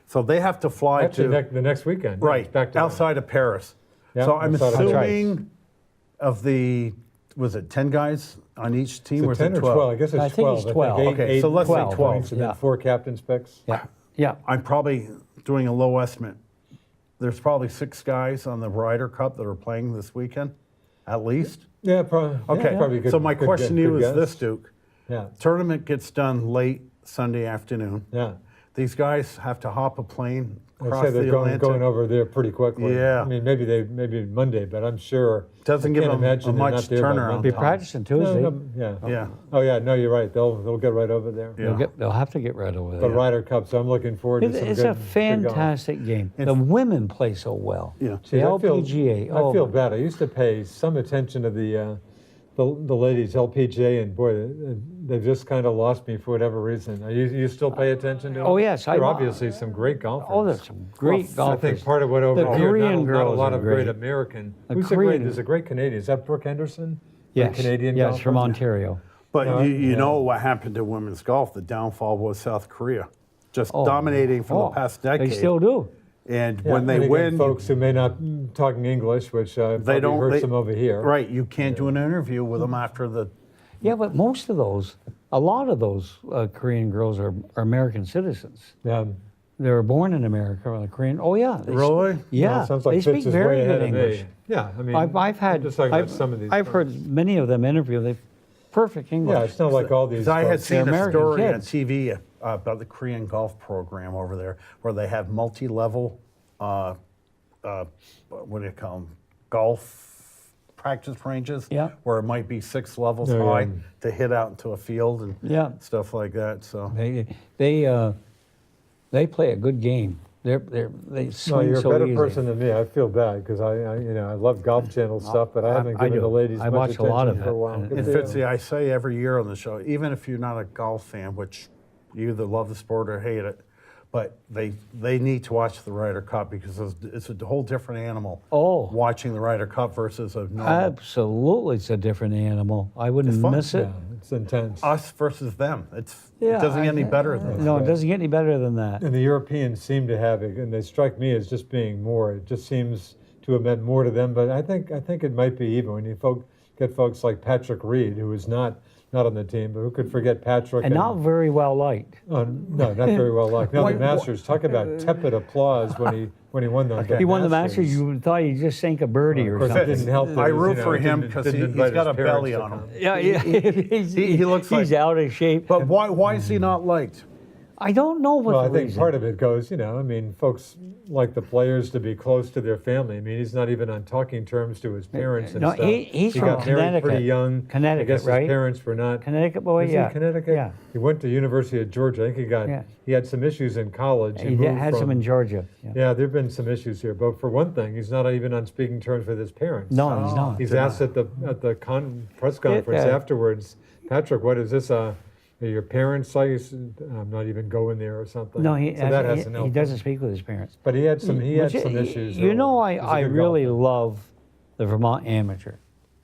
So they have to fly Actually, to the next weekend. Yeah, right it's back to outside of Paris. Yeah, So I'm outside of Paris. assuming of the was it 10 guys on each team or Is is it 10 it or 12? 12? I guess it's I think 12. it's 12. Okay, so let's say 12. twelve. And then Yeah. 4 captain's picks. Yeah, yeah. I'm probably doing a low estimate. There's probably 6 guys on the Ryder Cup that are playing this weekend, at least. Yeah, probably. Okay, probably good, so my question to you good is guess. this, Duke. Yeah, Tournament gets done late Sunday afternoon. yeah. These guys have to hop a plane I'd across say they're the going Atlantic. over there pretty quickly. Yeah. I mean, maybe Monday, but I'm sure. Doesn't I give can't them imagine a they're much not there by turnaround Monday. Be practicing Tuesday. Yeah. Yeah. Oh yeah, no, you're right. They'll get right over there. Yeah. They'll have to get rid of it. The Ryder Cup, so I'm looking forward to some It's good a good golf. fantastic game. The women play so well. Yeah. The Geez, LPGA. I feel bad. I used to pay some attention to the ladies LPGA, and boy, they've just kind of lost me for whatever reason. You still pay attention to them? Oh, yes, There are I- obviously some great golfers. Oh, there's some great I golfers. think part of what over The here, Korean not a girls lot are of great great. American. The Who's the Korean- There's a great Canadian. Is that Brooke Henderson? A yes, Canadian yes, golfer? from Ontario. But No, you yeah. know what happened to women's golf? The downfall was South Korea, just Oh, dominating for the past decade. They still do. And Yeah, when they and again, win, folks who may not talking English, which probably don't- hurts they- them over here. right, you can't do an interview with them after the. Yeah, but most of those, a lot of those Korean girls are American citizens. They were born in America, or the Korean. Oh yeah. They Really? Yeah. Well, it sounds like they speak Fitz is very way good ahead of me. English. Yeah, I mean, I've had. I'm just talking about I've, some of these. I've heard many of them interview. They perfect English. Yeah, it's not like all these. 'Cause I had folks- seen a American story on kids. what do you call them, golf practice ranges, Yeah. where it might be 6 levels Yeah, high yeah. to hit out into a field and Yeah. stuff like that. So They play a good game. They No, swing you're a so better easy. person than me. I feel bad because I love Golf Channel stuff, but I haven't I given the do. ladies I much watch a lot attention of for a it, while. and- Good And for you. Fitzy, I say every year on the show, even if you're not a golf fan, which you either love the sport or hate it, but they need to watch the Ryder Cup because it's a whole different animal. Oh. Watching the Ryder Cup versus a normal Absolutely, it's a different animal. I wouldn't It's fun. miss it. Yeah, it's intense. us versus them. It Yeah, doesn't get any better than No, that. it doesn't get any better than that. And the Europeans seem to have it, and they strike me as just being more. It just seems to have meant more to them. But I think it might be even when you get folks like Patrick Reed, who is not on the team, but who could forget Patrick? And not very well liked. no, not very well liked. No, the Masters. Talk about tepid applause when he won those. He won the Masters. You thought he just sank a birdie Of or course, something. that didn't help. that I he's, root you for know, him didn't- because didn't he's invite got his a belly parents on to him. come. Yeah, He looks he's like- out of shape. But why is he not liked? I don't know what Well, the I think reason. part of it goes, I mean, folks like the players to be close to their family. I mean, he's not even on talking terms to his parents and No, stuff. he's he from got married Connecticut. pretty young. Connecticut, I guess right? his parents were not. Connecticut boy, Is yeah. he Connecticut? Yeah. He went to University of Georgia. I think Yeah. he had some issues in college. He moved had some from- in Georgia. Yeah. Yeah, there've been some issues here, but for one thing, he's not even on speaking terms with his parents. No, he's not. He's asked at the press conference afterwards, Patrick, what is this? Are your parents like? He said, I'm not even going there or something. No, he so that hasn't he helped doesn't him. speak with his parents. But he had some But issues. You know, early. He's a I good really golfer. love the Vermont Amateur.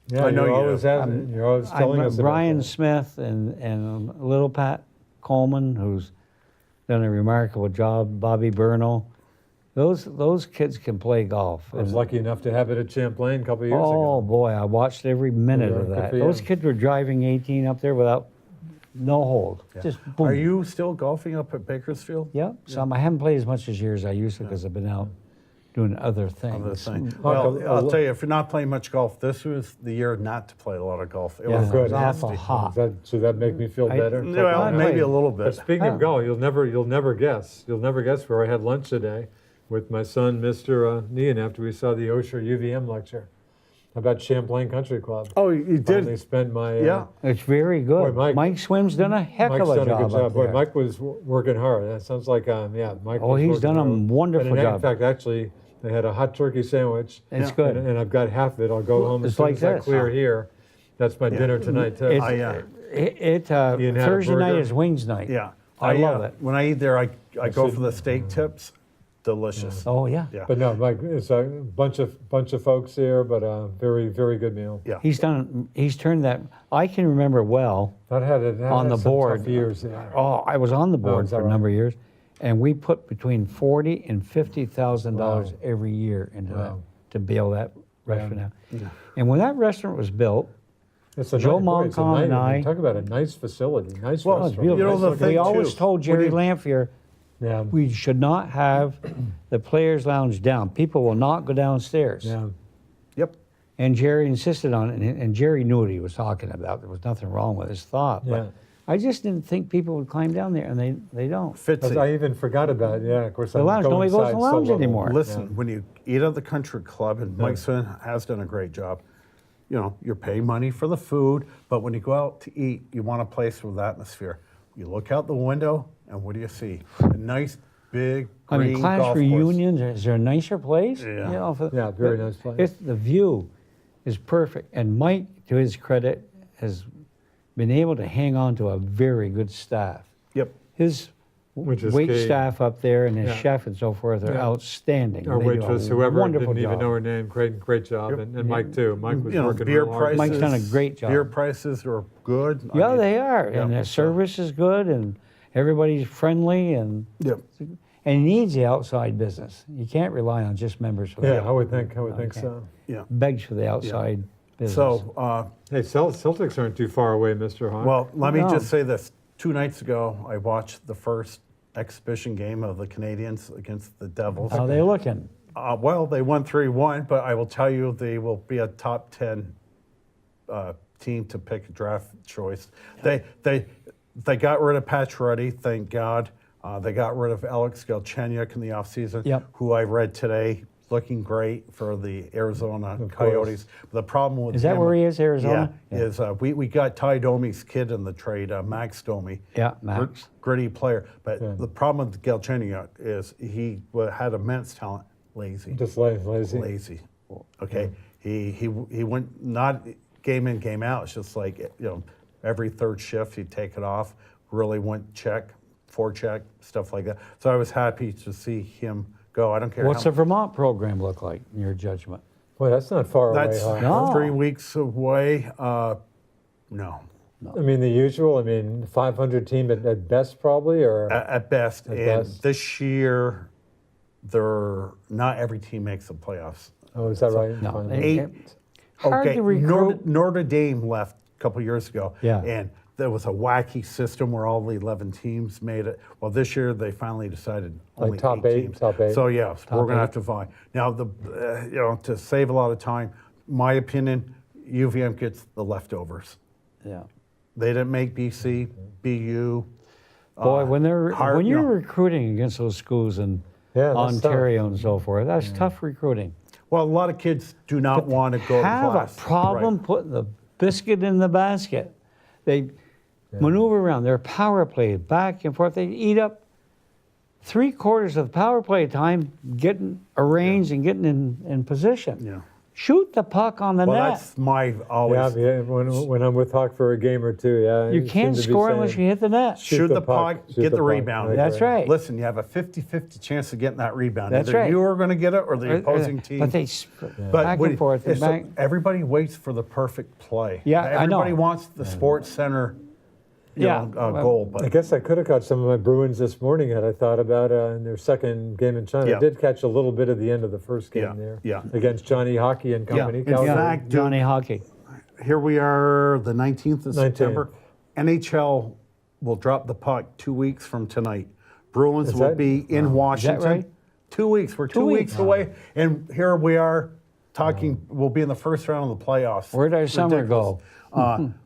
Yeah, I know you're you always do. you're always telling us about Brian that. Smith and little Pat Coleman, who's done a remarkable job. Bobby Burnell. Those kids can play golf. I was And- lucky enough to have it at Champlain a couple of years oh ago. boy, I watched every minute Yeah, of good that. for Those you. kids were driving 18 up there without no hold. Just boom. Are you still golfing up at Bakersfield? Yeah, some. I haven't played as much as years I used to because I've been out doing other things. Other thing. Well, Well, I'll tell you, if you're not playing much golf, this was the year not to play a lot of golf. It Yeah, was it good. was awful nasty. hot. Should that make me feel I- better? Well, I maybe played. a little But bit. speaking of golf, you'll never guess. You'll never guess where I had lunch today with my son, Mr. Nean, after we saw the Osher UVM lecture about Champlain Country Club. Oh, you Finally did? spent my Yeah. It's very good. Boy, Mike Swim's done a heck Mike's of a done job. a good job. Up Boy, there. Mike was working hard. That sounds like Mike. Oh, was he's working done a hard. wonderful And in job. fact, actually, they had a hot turkey sandwich. It's Yeah. good. And I've got half of it. I'll go home as It's soon like as I this. clear here. That's my dinner tonight too. It's, I, Ian had a Thursday night burger. is wings night. Yeah. I love it. When I eat there, I go for the steak tips. Delicious. Oh yeah. Yeah. But no, Mike, it's a bunch of folks here, but a very, very good meal. Yeah. He's turned that. I can remember well. That had On the some board. tough years. Yeah. Oh, I was on the board is that for a right? number of years, and we put between $40,000 and $50,000 every year into that Wow. to build that restaurant out. And when that restaurant was built, It's a Joe nice, boy, it's a Moncon nice- and I- talk about a nice facility, nice Well, oh, it's restaurant. beautiful. You know, nice the looking- thing we always too, told when Jerry you- Lamphere Yeah. we should not have the players' lounge down. People will not go downstairs. Yeah. Yep. And Jerry insisted on it, and Jerry knew what he was talking about. There was nothing wrong with his thought. Yeah. But I just didn't think people would climb down there, and they don't. Fitzy. I even forgot about it. Yeah, of course. The I'm lounge, going nobody goes to inside the so lounge little. anymore. Listen, when you eat at the country club, and Mike Swin has done a great job, you know, you're paying money for the food, but when you go out to eat, you want a place with atmosphere. You look out the window, and what do you see? A nice, big, I green mean, class golf course. reunions, is there a nicer place? Yeah. You know, Yeah, very nice place. It's, the view is perfect. And Mike, to his credit, has been able to hang on to a very good staff. Yep. His Which is wait key. staff up there and his Yeah. chef and so forth are Yeah. outstanding. Our They do a waitress, whoever, wonderful didn't even job. know her name. Great job. And Mike too. Mike was You know, working beer real hard. prices. Mike's done a great job. Beer prices are good. I Yeah, mean, they are. yeah, And the so- service is good and everybody's friendly and Yep. he needs the outside business. You can't rely on just members for Yeah, that. I would think Okay. so. Yeah. Begs for the outside business. So, Hey, Celtics aren't too far away, Mr. Hawk. well, let me No. just say this. 2 nights ago, I watched the first exhibition game of the Canadians against the Devils. How they looking? Well, they won 3-1, but I will tell you they will be a top 10 team to pick a draft choice. They got rid of Pacioretty, thank God. They got rid of Alex Galchenyuk in the offseason, Yep. who I read today looking great for the Arizona Of Coyotes. The problem with Is that him, where he is, Arizona? Yeah, is we got Ty Domi's kid in the trade, Max Domi. Yeah, Max. Gritty player. But the problem with Galchenyuk is he had immense talent, lazy. Just lazy. Lazy. Okay. He went not game in, game out. It's just like, every third shift he'd take it off, really went forecheck, stuff like that. So I was happy to see him go. I don't care What's how the Vermont program look like, in your judgment? Boy, that's not far away, that's huh? No. 3 weeks away. No. I mean, the usual. I mean, 500 team at best, probably, or At best. At And best. this year, not every team makes the playoffs. oh, is that right? No. Finally. Eight. Hard Okay, to recruit. Notre Dame left a couple years ago. Yeah. And there was a wacky system where all the 11 teams made it. Well, this year they finally decided Like only top 8 eight, teams. top 8. So yes, we're going eight. to have to vie. Now, to save a lot of time, my opinion, UVM gets the leftovers. Yeah. They didn't make BC, BU. Boy, when hard, you're you know. recruiting against those schools in Yeah, that's tough. Ontario and so forth, that's tough recruiting. Well, a lot of kids do not want to go to Have class. a problem Right. putting the biscuit in the basket. They maneuver around. They're power play back and forth. They eat up 3/4 of the power play time getting arranged and getting in position. Yeah. Shoot the puck on the Well, net. that's my always. Yeah, when I'm with Hawk for a game or two, yeah. You seem can't to be score unless saying, you hit the net. Shoot the puck, shoot get the puck. rebound. That's right. Listen, you have a 50-50 chance of getting that rebound. That's Either right. you are going to get it or the opposing team. But they back what- and forth. And it's back. everybody waits for the perfect play. Yeah, I know. Everybody wants the Sports Center Yeah, goal. I But guess I could have caught some of my Bruins this morning had I thought about in their second game in China. Yeah. I did catch a little bit of the end of the first game Yeah, there. yeah. Against Johnny Hockey and Company. In Calgary. fact, Johnny Hockey. here we are, the 19th of 19th. September. NHL will drop the puck 2 weeks from tonight. Bruins Is will that- be in Washington. right? 2 weeks. We're 2 weeks weeks. away. And here we are talking, we'll be in the first round of the playoffs. Where'd our summer Ridiculous.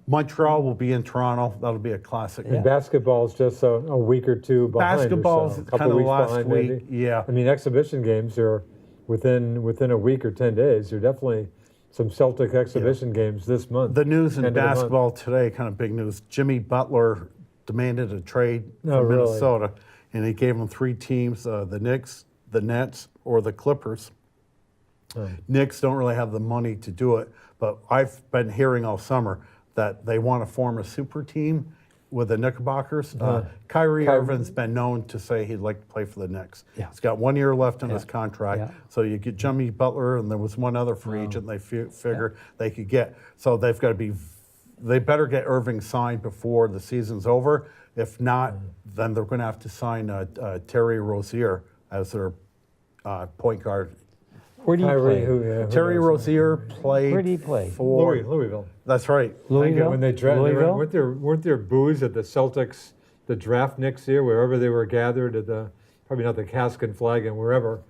Montreal will be in Toronto. That'll be a classic. And basketball's just a week or two behind. Basketball's or so. A couple kinda weeks last behind, week, maybe. yeah. I mean, exhibition games are within a week or 10 days. There are definitely some Celtic exhibition games this month. The news in End of the month. basketball today, kind of big news. Jimmy Butler demanded a trade Oh, from really? Minnesota, and he gave him 3 teams: the Knicks, the Nets, or the Clippers. Knicks don't really have the money to do it, but I've been hearing all summer that they want to form a super team with the Knickerbockers. Kyrie Irving's been known to say he'd like to play for the Knicks. Yeah. He's got 1 year left on his contract. Yeah. So you get Jimmy Butler, and there was one other free agent they figure they could get. So they've got to be, they better get Irving signed before the season's over. If not, then they're going to have to sign Terry Rozier as their point guard. Where do you Kyrie, play? who Terry knows? Rozier played. Where do you play? For Louisville. That's right. Louisville? When they drafted, Louisville? weren't there boos at the Celtics, the draft next year, wherever they were gathered at the, probably not the Cask and Flag and wherever,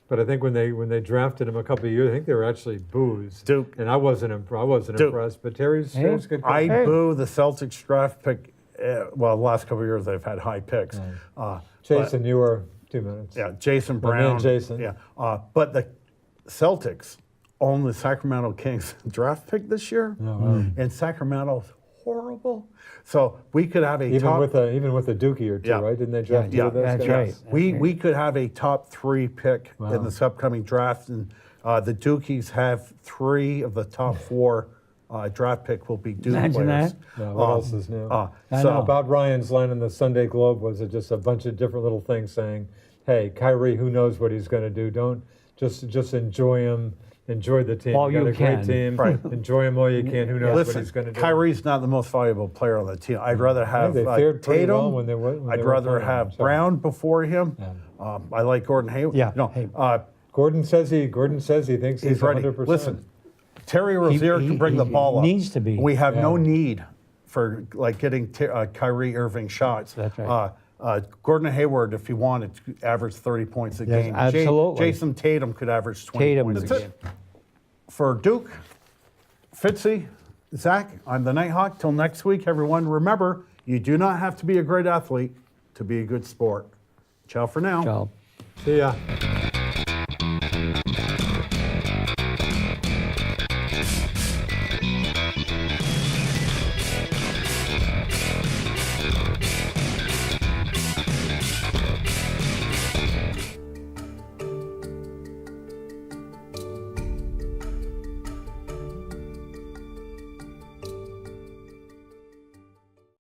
but I think when they drafted him a couple of years, I think they were actually boos. Duke. And I wasn't impressed, but Terry's good. I Hey. boo the Celtics draft pick. Well, the last couple of years they've had high picks. Jason, you were 2 minutes. Yeah, Jason My man Brown. Jason. Yeah, but the Celtics own the Sacramento Kings draft pick this year, and Sacramento's horrible. So we could have a Even top. with a Dookie or two, Yeah. right? Didn't they draft yeah, two of those that's guys? right. we could have a top 3 pick in this upcoming draft, and the Dukies have 3 of the top 4 draft pick will be Duke Imagine players. that. Yeah, what else is new? I So know. Bob Ryan's line in the Sunday Globe was just a bunch of different little things saying, "Hey, Kyrie, who knows what he's going to do? Don't just enjoy him, enjoy the team. All you got you a great can." team. Right. Enjoy him all you can. Who knows what listen, he's going to do?" Kyrie's not the most valuable player on the team. I'd rather have they fared pretty Tatum. well when they were- when I'd they were rather playing. have So- Brown before him. I like Gordon Hayward. Yeah, No, hey. Gordon says he thinks he's he's ready. 100%. Listen, Terry Rozier he- can bring the he ball up. needs to be. We have no Yeah. need for like getting Kyrie Irving shots. That's right. Gordon Hayward, if he wanted, could average 30 points a Yes, game. absolutely. Jason Tatum could average 20 Tatum points is a game. For Duke, Fitzy, Zach, I'm the Nighthawk. Till next week, everyone, remember, you do not have to be a great athlete to be a good sport. Ciao for now. Ciao. See ya.